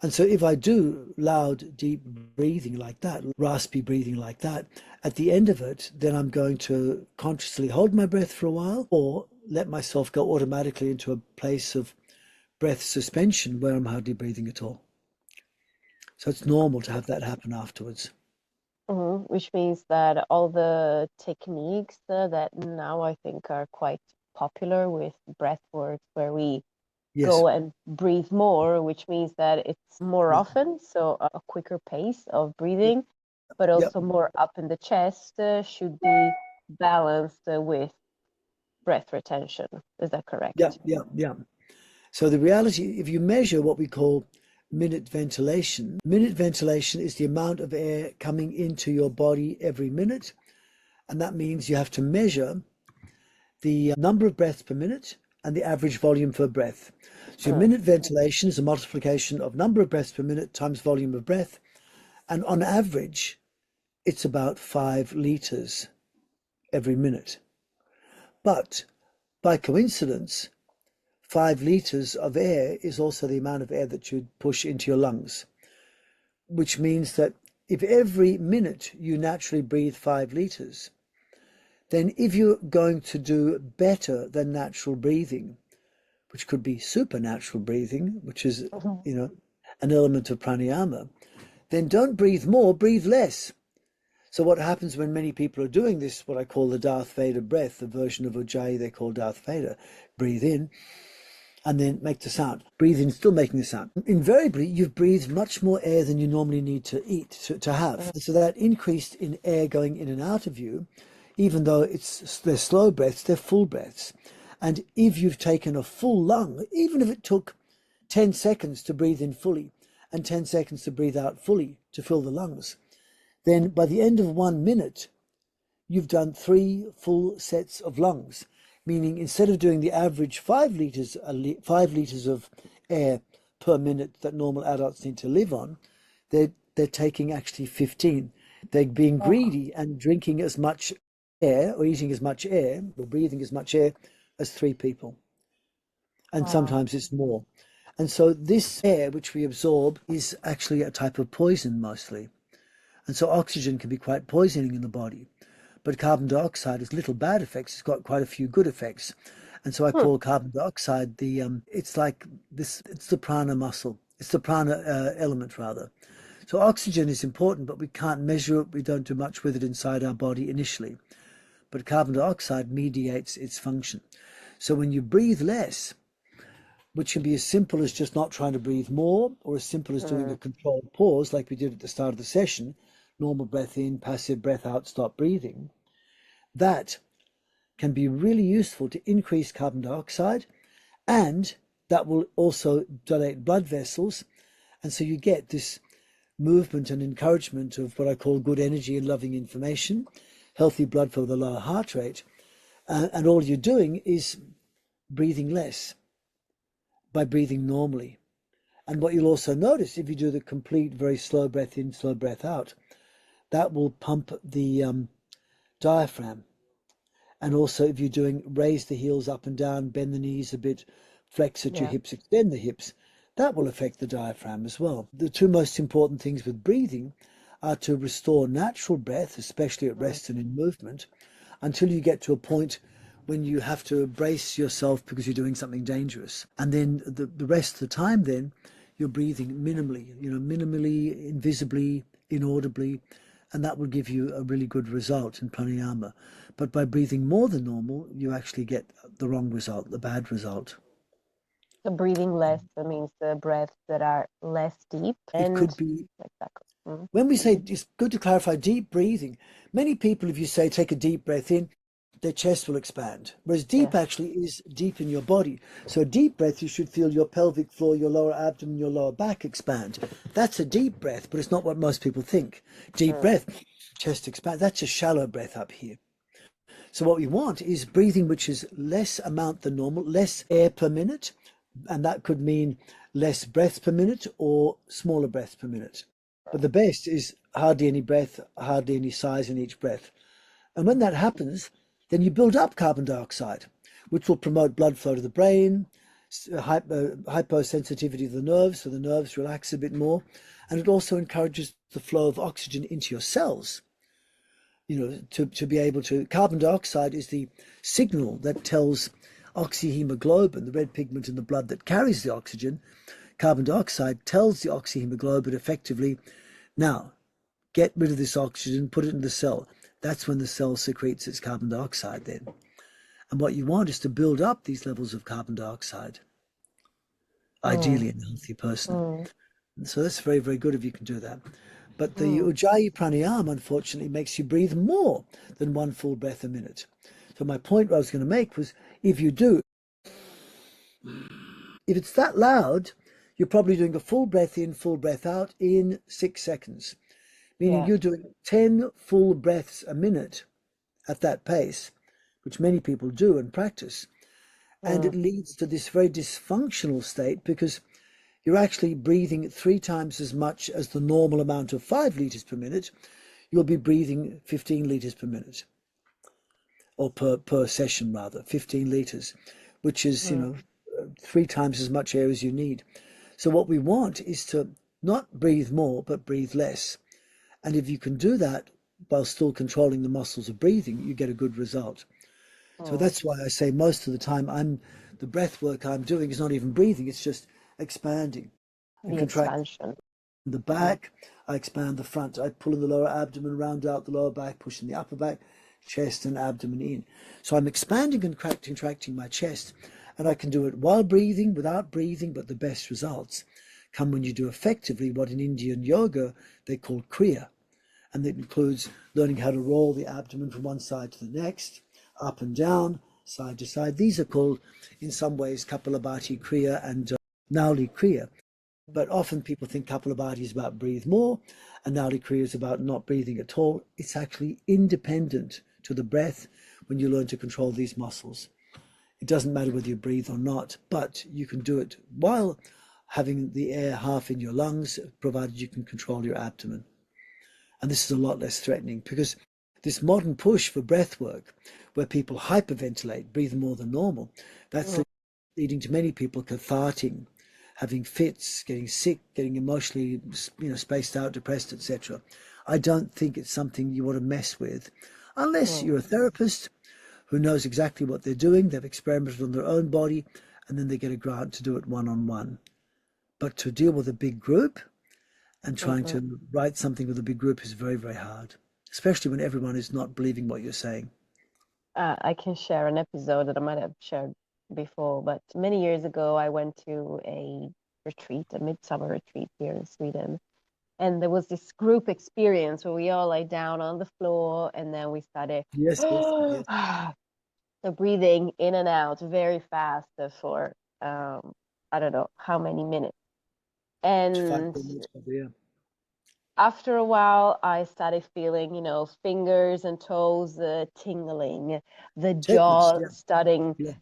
Speaker 2: And so if I do loud, deep breathing like that, raspy breathing like that, at the end of it, then I'm going to consciously hold my breath for a while or let myself go automatically into a place of breath suspension where I'm hardly breathing at all. So it's normal to have that happen afterwards.
Speaker 3: Which means that all the techniques that now I think are quite popular with breath work, where we go and breathe more, which means that it's more often, so a quicker pace of breathing, but also more up in the chest should be balanced with breath retention. Is that correct?
Speaker 2: Yeah. So the reality, if you measure what we call minute ventilation is the amount of air coming into your body every minute. And that means you have to measure the number of breaths per minute and the average volume per breath. So your minute ventilation is a multiplication of number of breaths per minute times volume of breath. And on average, it's about 5 liters every minute. But by coincidence, 5 liters of air is also the amount of air that you push into your lungs, which means that if every minute you naturally breathe 5 liters, then if you're going to do better than natural breathing, which could be supernatural breathing, which is, an element of pranayama, then don't breathe more, breathe less. So what happens when many people are doing this, what I call the Darth Vader breath, the version of Ujjayi they call Darth Vader, breathe in, and then make the sound. Breathe in, still making the sound. Invariably, you've breathed much more air than you normally need to eat, to have. So that increase in air going in and out of you, even though they're slow breaths, they're full breaths. And if you've taken a full lung, even if it took 10 seconds to breathe in fully and 10 seconds to breathe out fully to fill the lungs, then by the end of 1 minute, you've done 3 full sets of lungs, meaning instead of doing the average 5 liters of air per minute that normal adults need to live on, they're taking actually 15. They're being greedy and drinking as much air or eating as much air or breathing as much air as 3 people. And sometimes it's more. And so this air which we absorb is actually a type of poison mostly. And so oxygen can be quite poisoning in the body. But carbon dioxide has little bad effects. It's got quite a few good effects. And so I call carbon dioxide it's like this, it's the prana muscle. It's the prana element rather. So oxygen is important, but we can't measure it. We don't do much with it inside our body initially. But carbon dioxide mediates its function. So when you breathe less, which can be as simple as just not trying to breathe more, or as simple as doing a controlled pause like we did at the start of the session, normal breath in, passive breath out, stop breathing, that can be really useful to increase carbon dioxide, and that will also dilate blood vessels. And so you get this movement and encouragement of what I call good energy and loving information, healthy blood flow with a lower heart rate. And all you're doing is breathing less by breathing normally. And what you'll also notice if you do the complete, very slow breath in, slow breath out, that will pump the diaphragm. And also if you're doing raise the heels up and down, bend the knees a bit, flex at your hips, extend the hips, that will affect the diaphragm as well. The 2 most important things with breathing are to restore natural breath, especially at rest and in movement, until you get to a point when you have to brace yourself because you're doing something dangerous. And then the rest of the time then you're breathing minimally, minimally, invisibly, inaudibly, and that will give you a really good result in pranayama. But by breathing more than normal, you actually get the wrong result, the bad result.
Speaker 3: So breathing less, that means the breaths that are less deep.
Speaker 2: It could be,
Speaker 3: exactly.
Speaker 2: when we say, it's good to clarify deep breathing, many people, if you say take a deep breath in, their chest will expand, whereas deep actually is deep in your body. So a deep breath, you should feel your pelvic floor, your lower abdomen, your lower back expand. That's a deep breath, but it's not what most people think. Deep breath, chest expand, that's a shallow breath up here. So what we want is breathing which is less amount than normal, less air per minute, and that could mean less breaths per minute or smaller breaths per minute. But the best is hardly any breath, hardly any size in each breath. And when that happens, then you build up carbon dioxide, which will promote blood flow to the brain, hyposensitivity of the nerves, so the nerves relax a bit more, and it also encourages the flow of oxygen into your cells. To be able to, carbon dioxide is the signal that tells oxyhemoglobin, the red pigment in the blood that carries the oxygen. Carbon dioxide tells the oxyhemoglobin effectively, now get rid of this oxygen, put it in the cell. That's when the cell secretes its carbon dioxide then. And what you want is to build up these levels of carbon dioxide, ideally in a healthy person. So that's very, very good if you can do that. But the Ujjayi pranayama, unfortunately, makes you breathe more than 1 full breath a minute. So my point I was going to make was, if it's that loud, you're probably doing a full breath in, full breath out in 6 seconds. Meaning you're doing 10 full breaths a minute at that pace, which many people do and practice. And it leads to this very dysfunctional state because you're actually breathing 3 times as much as the normal amount of 5 liters per minute. You'll be breathing 15 liters per minute, or per session rather, 15 liters, which is, 3 times as much air as you need. So what we want is to not breathe more, but breathe less. And if you can do that while still controlling the muscles of breathing, you get a good result. So that's why I say most of the time the breath work I'm doing is not even breathing, it's just expanding and contracting. The back, I expand the front. I pull in the lower abdomen, round out the lower back, push in the upper back, chest and abdomen in. So I'm expanding and contracting my chest. And I can do it while breathing, without breathing, but the best results come when you do effectively what in Indian yoga they call kriya. And that includes learning how to roll the abdomen from one side to the next, up and down, side to side. These are called, in some ways, Kapalabhati Kriya and Nauli Kriya. But often people think Kapalabhati is about breathe more, and Nauli Kriya is about not breathing at all. It's actually independent to the breath when you learn to control these muscles. It doesn't matter whether you breathe or not, but you can do it while having the air half in your lungs, provided you can control your abdomen. And this is a lot less threatening, because this modern push for breath work, where people hyperventilate, breathe more than normal, that's leading to many people catharting, having fits, getting sick, getting emotionally, spaced out, depressed, etc. I don't think it's something you want to mess with, unless you're a therapist who knows exactly what they're doing. They've experimented on their own body, and then they get a grant to do it one-on-one. But to deal with a big group and trying to write something with a big group is very, very hard, especially when everyone is not believing what you're saying.
Speaker 3: I can share an episode that I might have shared before, but many years ago, I went to a retreat, a midsummer retreat here in Sweden. And there was this group experience where we all lay down on the floor and then we started
Speaker 2: Yes, yes, yes.
Speaker 3: so breathing in and out very fast for I don't know how many minutes.
Speaker 2: Five
Speaker 3: And
Speaker 2: minutes probably, yeah.
Speaker 3: after a while, I started feeling, fingers and toes tingling, the
Speaker 2: Tetanus,
Speaker 3: jaw
Speaker 2: yeah,
Speaker 3: starting
Speaker 2: yeah,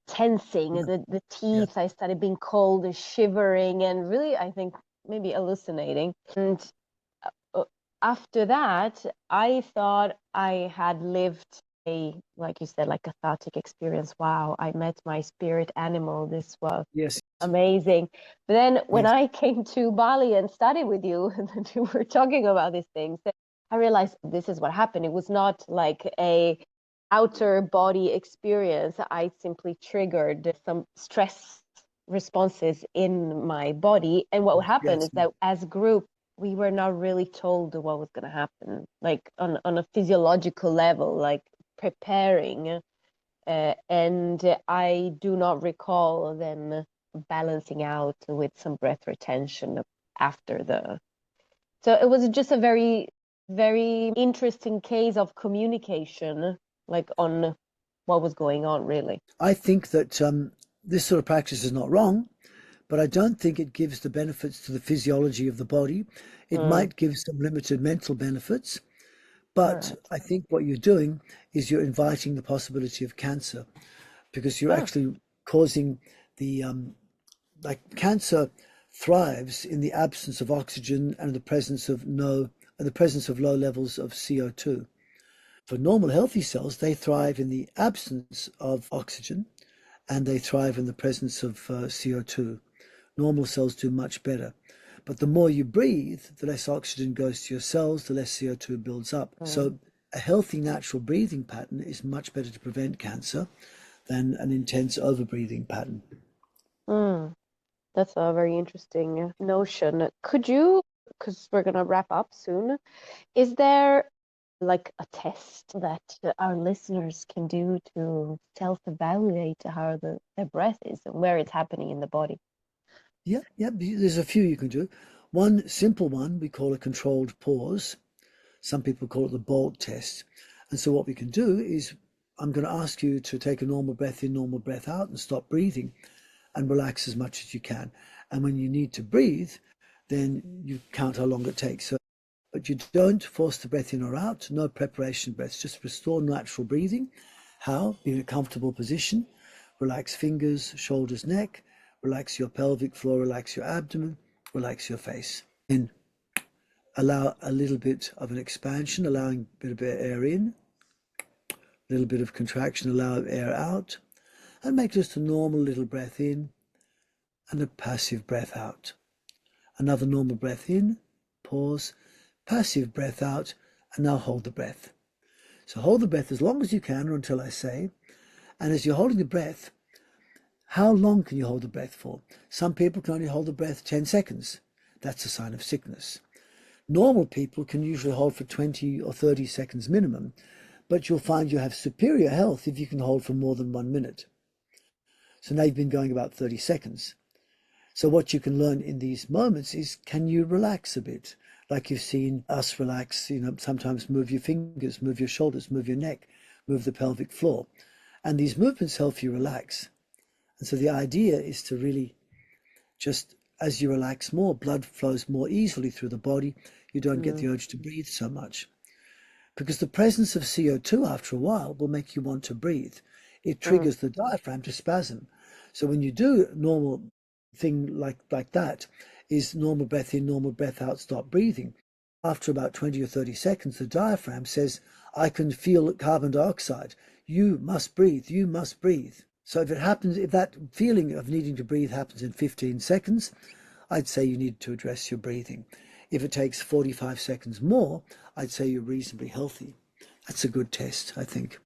Speaker 3: tensing,
Speaker 2: yeah,
Speaker 3: the
Speaker 2: yeah.
Speaker 3: teeth, I started being cold and shivering and really, I think, maybe hallucinating. And uh, after that, I thought I had lived like you said, like cathartic experience. Wow, I met my spirit animal. This was
Speaker 2: Yes,
Speaker 3: amazing. But then when
Speaker 2: yes,
Speaker 3: I came to Bali and studied with you, and then we were talking about these things, I realized this is what happened. It was not like a outer body experience. I simply triggered some stress responses in my body. And what would happen
Speaker 2: yes,
Speaker 3: is that as a group, we were not really told what was going to happen, like on a physiological level, like preparing. And I do not recall them balancing out with some breath retention after the. So it was just a very, very interesting case of communication, like on what was going on, really.
Speaker 2: I think that this sort of practice is not wrong, but I don't think it gives the benefits to the physiology of the body. It
Speaker 3: Mm,
Speaker 2: might give some limited mental benefits, but
Speaker 3: correct.
Speaker 2: I think what you're doing is you're inviting the possibility of cancer, because you're
Speaker 3: Oh,
Speaker 2: actually causing the like cancer thrives in the absence of oxygen and the presence of low levels of CO2. For normal healthy cells, they thrive in the absence of oxygen and they thrive in the presence of CO2. Normal cells do much better. But the more you breathe, the less oxygen goes to your cells, the less CO2 builds up.
Speaker 3: mm,
Speaker 2: So a healthy natural breathing pattern is much better to prevent cancer than an intense overbreathing pattern.
Speaker 3: mm. That's a very interesting notion. Could you, because we're going to wrap up soon, is there like a test that our listeners can do to self-evaluate how their breath is and where it's happening in the body?
Speaker 2: Yeah, yeah, there's a few you can do. One simple one we call a controlled pause. Some people call it the Bolt test. And so what we can do is I'm going to ask you to take a normal breath in, normal breath out, and stop breathing and relax as much as you can. And when you need to breathe, then you count how long it takes. So, but you don't force the breath in or out, no preparation breaths, just restore natural breathing. How? Be in a comfortable position, relax fingers, shoulders, neck, relax your pelvic floor, relax your abdomen, relax your face. And allow a little bit of an expansion, allowing a bit of air in, a little bit of contraction, allow air out, and make just a normal little breath in and a passive breath out. Another normal breath in, pause, passive breath out, and now hold the breath. So hold the breath as long as you can or until I say. And as you're holding the breath, how long can you hold the breath for? Some people can only hold the breath 10 seconds. That's a sign of sickness. Normal people can usually hold for 20 or 30 seconds minimum, but you'll find you have superior health if you can hold for more than 1 minute. So now you've been going about 30 seconds. So what you can learn in these moments is, can you relax a bit? Like you've seen us relax, sometimes move your fingers, move your shoulders, move your neck, move the pelvic floor. And these movements help you relax. And so the idea is to really just, as you relax more, blood flows more easily through the body. You don't get the urge to breathe so much. Because the presence of CO2 after a while will make you want to breathe. It triggers the diaphragm to spasm. So when you do normal thing like that, is normal breath in, normal breath out, stop breathing. After about 20 or 30 seconds, the diaphragm says, I can feel carbon dioxide. You must breathe. You must breathe. So if that feeling of needing to breathe happens in 15 seconds, I'd say you need to address your breathing. If it takes 45 seconds more, I'd say you're reasonably healthy. That's a good test, I think.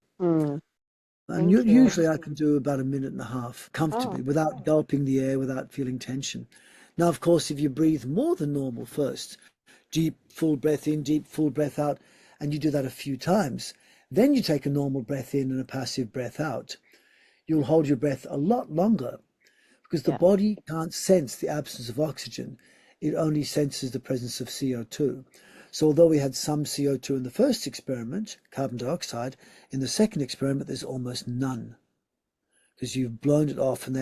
Speaker 2: And usually I can do about a minute and a half comfortably without gulping the air, without feeling tension. Now, of course, if you breathe more than normal first, deep, full breath in, deep, full breath out, and you do that a few times, then you take a normal breath in and a passive breath out. You'll hold your breath a lot longer because the body can't sense the absence of oxygen. It only senses the presence of CO2. So although we had some CO2 in the first experiment, carbon dioxide, in the second experiment there's almost none because you've blown it off, and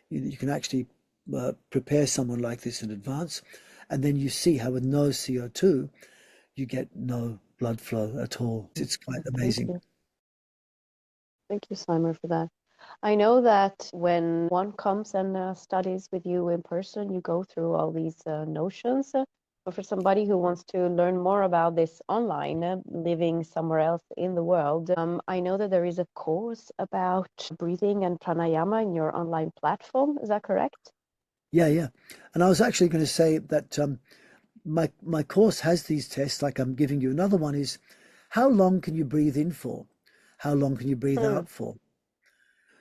Speaker 2: you can actually prepare someone like this in advance, and then you see how with no CO2 you get no blood flow at all. It's quite amazing.
Speaker 3: Thank you, Simon, for that. I know that when one comes and studies with you in person, you go through all these notions. But for somebody who wants to learn more about this online, living somewhere else in the world, I know that there is a course about breathing and pranayama in your online platform. Is that correct?
Speaker 2: Yeah. And I was actually going to say that my course has these tests, like I'm giving you. Another one is, how long can you breathe in for? How long can you breathe out for?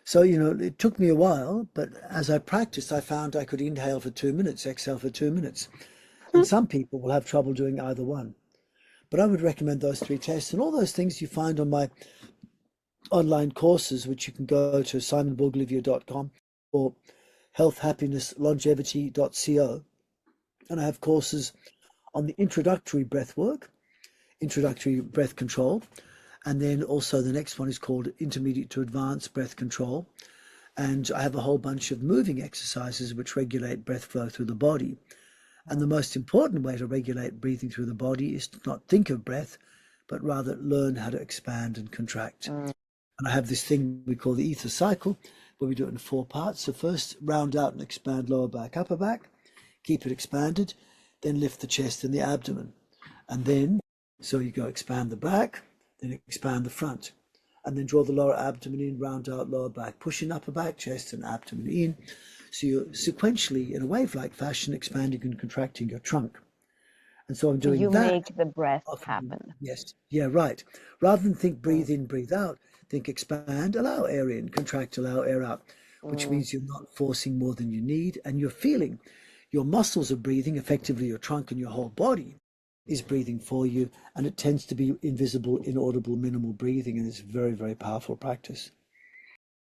Speaker 2: So, it took me a while, but as I practiced, I found I could inhale for 2 minutes, exhale for 2 minutes. And some people will have trouble doing either one. But I would recommend those 3 tests, and all those things you find on my online courses, which you can go to simonborgolivier.com or healthhappinesslongevity.co. And I have courses on the introductory breath work, introductory breath control, and then also the next one is called intermediate to advanced breath control. And I have a whole bunch of moving exercises which regulate breath flow through the body. And the most important way to regulate breathing through the body is to not think of breath, but rather learn how to expand and contract. And I have this thing we call the ether cycle, where we do it in 4 parts. So first, round out and expand lower back, upper back, keep it expanded, then lift the chest and the abdomen. And then, so you go expand the back, then expand the front, and then draw the lower abdomen in, round out lower back, pushing upper back, chest and abdomen in. So you're sequentially, in a wave-like fashion, expanding and contracting your trunk. And so I'm doing
Speaker 3: you
Speaker 2: that.
Speaker 3: You make the breath happen.
Speaker 2: Yes. Yeah, right. Rather than think breathe in, breathe out, think expand, allow air in, contract, allow air out, which means you're not forcing more than you need, and you're feeling your muscles are breathing, effectively your trunk and your whole body is breathing for you, and it tends to be invisible, inaudible, minimal breathing, and it's very, very powerful practice.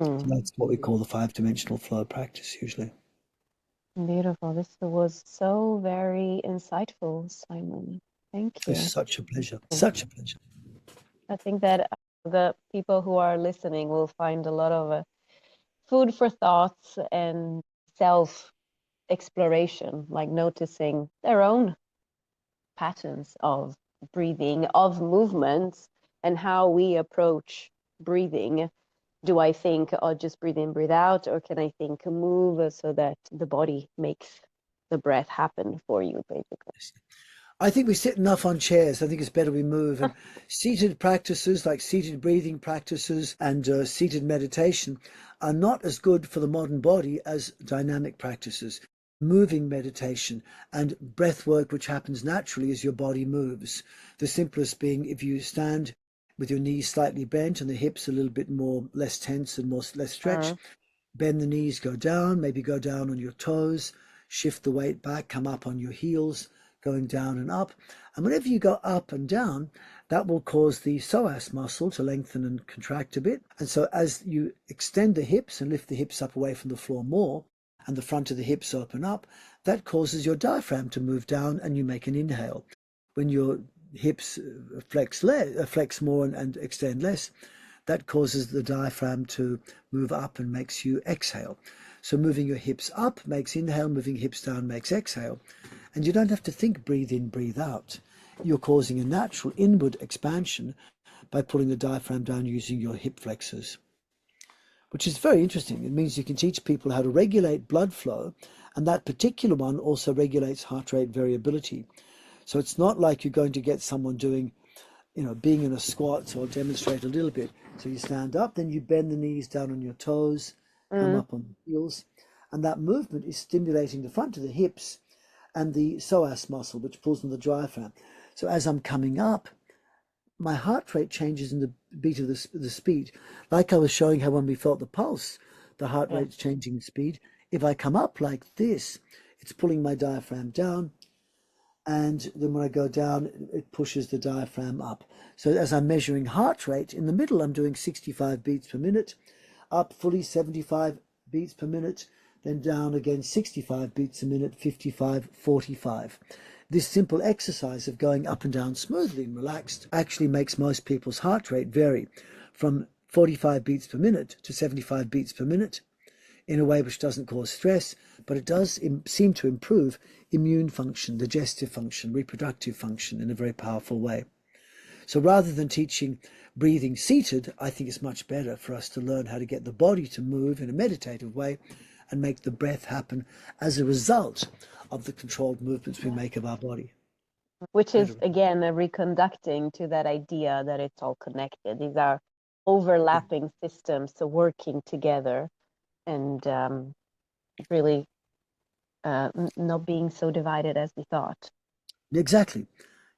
Speaker 2: So that's what we call the 5-dimensional flow practice usually.
Speaker 3: Beautiful. This was so very insightful, Simon. Thank you.
Speaker 2: It's such a pleasure. Such a pleasure.
Speaker 3: I think that the people who are listening will find a lot of food for thoughts and self exploration, like noticing their own patterns of breathing, of movements, and how we approach breathing. Do I think, oh, just breathe in, breathe out, or can I think move so that the body makes the breath happen for you, basically?
Speaker 2: I think we sit enough on chairs. I think it's better we move. And seated practices like seated breathing practices and seated meditation are not as good for the modern body as dynamic practices. Moving meditation and breath work, which happens naturally as your body moves. The simplest being if you stand with your knees slightly bent and the hips a little bit more less tense and less stretched. Bend the knees, go down, maybe go down on your toes, shift the weight back, come up on your heels, going down and up. And whenever you go up and down, that will cause the psoas muscle to lengthen and contract a bit. And so as you extend the hips and lift the hips up away from the floor more, and the front of the hips open up, that causes your diaphragm to move down, and you make an inhale. When your hips flex more and extend less, that causes the diaphragm to move up and makes you exhale. So moving your hips up makes inhale, moving hips down makes exhale. And you don't have to think breathe in, breathe out. You're causing a natural inward expansion by pulling the diaphragm down using your hip flexors, which is very interesting. It means you can teach people how to regulate blood flow, and that particular one also regulates heart rate variability. So it's not like you're going to get someone doing, being in a squat. So I'll demonstrate a little bit. So you stand up, then you bend the knees down on your toes, come up on the heels, and that movement is stimulating the front of the hips and the psoas muscle, which pulls on the diaphragm. So as I'm coming up, my heart rate changes in the beat of the speed. Like I was showing how when we felt the pulse, the heart rate's changing in speed. If I come up like this, it's pulling my diaphragm down. And then when I go down, it pushes the diaphragm up. So as I'm measuring heart rate, in the middle, I'm doing 65 beats per minute, up fully 75 beats per minute, then down again 65 beats a minute, 55, 45. This simple exercise of going up and down smoothly and relaxed actually makes most people's heart rate vary from 45 beats per minute to 75 beats per minute in a way which doesn't cause stress, but it does seem to improve immune function, digestive function, reproductive function in a very powerful way. So rather than teaching breathing seated, I think it's much better for us to learn how to get the body to move in a meditative way and make the breath happen as a result of the controlled movements we make of our body.
Speaker 3: Which is, again, a reconducting to that idea that it's all connected. These are overlapping systems, so working together and really not being so divided as we thought.
Speaker 2: Exactly.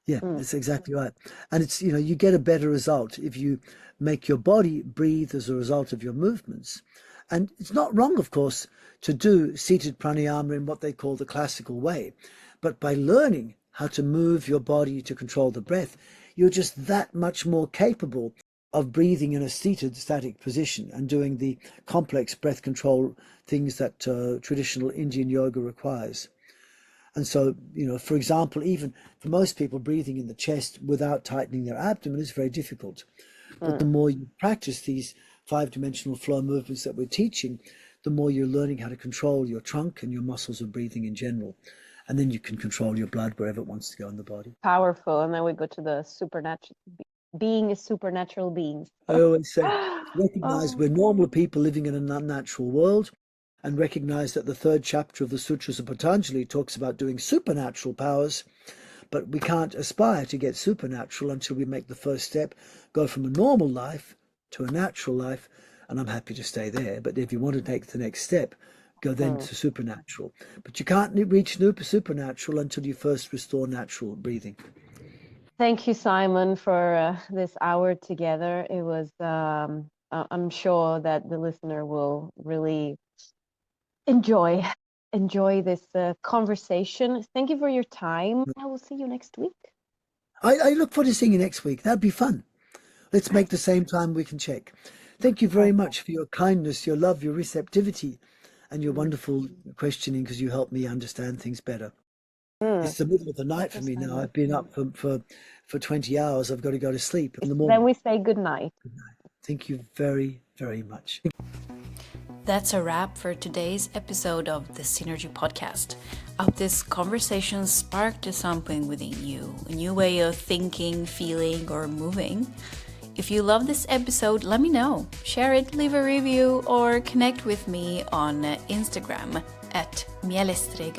Speaker 2: Yeah, that's exactly right. And it's, you get a better result if you make your body breathe as a result of your movements. And it's not wrong, of course, to do seated pranayama in what they call the classical way. But by learning how to move your body to control the breath, you're just that much more capable of breathing in a seated static position and doing the complex breath control things that traditional Indian yoga requires. And so, for example, even for most people, breathing in the chest without tightening their abdomen is very difficult. But the more you practice these 5-dimensional flow movements that we're teaching, the more you're learning how to control your trunk and your muscles of breathing in general. And then you can control your blood wherever it wants to go in the body.
Speaker 3: Powerful. And then we go to the supernatural, being a supernatural beings.
Speaker 2: I always say, recognize we're normal people living in an unnatural world, and recognize that the 3rd chapter of the Sutras of Patanjali talks about doing supernatural powers, but we can't aspire to get supernatural until we make the first step, go from a normal life to a natural life, and I'm happy to stay there. But if you want to take the next step, go then to supernatural. But you can't reach supernatural until you first restore natural breathing.
Speaker 3: Thank you, Simon, for this hour together. It was, I'm sure that the listener will really enjoy this conversation. Thank you for your time. I will see you next week.
Speaker 2: I look forward to seeing you next week. That'd be fun. Let's make the same time we can check. Thank you very much for your kindness, your love, your receptivity, and your wonderful questioning, because you help me understand things better. It's the middle of the night for me now. I've been up for 20 hours. I've got to go to sleep in the morning.
Speaker 3: Then we say good night.
Speaker 2: Good night. Thank you very, very much.
Speaker 1: That's a wrap for today's episode of the Synergy Podcast. I hope this conversation sparked something within you, a new way of thinking, feeling, or moving. If you love this episode, let me know. Share it, leave a review, or connect with me on Instagram at mini-serie.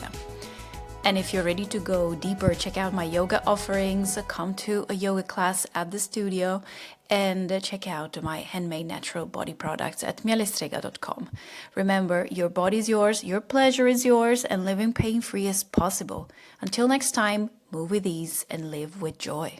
Speaker 1: And if you're ready to go deeper, check out my yoga offerings, come to a yoga class at the studio, and check out my handmade natural body products at mini-serie.com. Remember, your body is yours, your pleasure is yours, and living pain-free is possible. Until next time, move with ease and live with joy.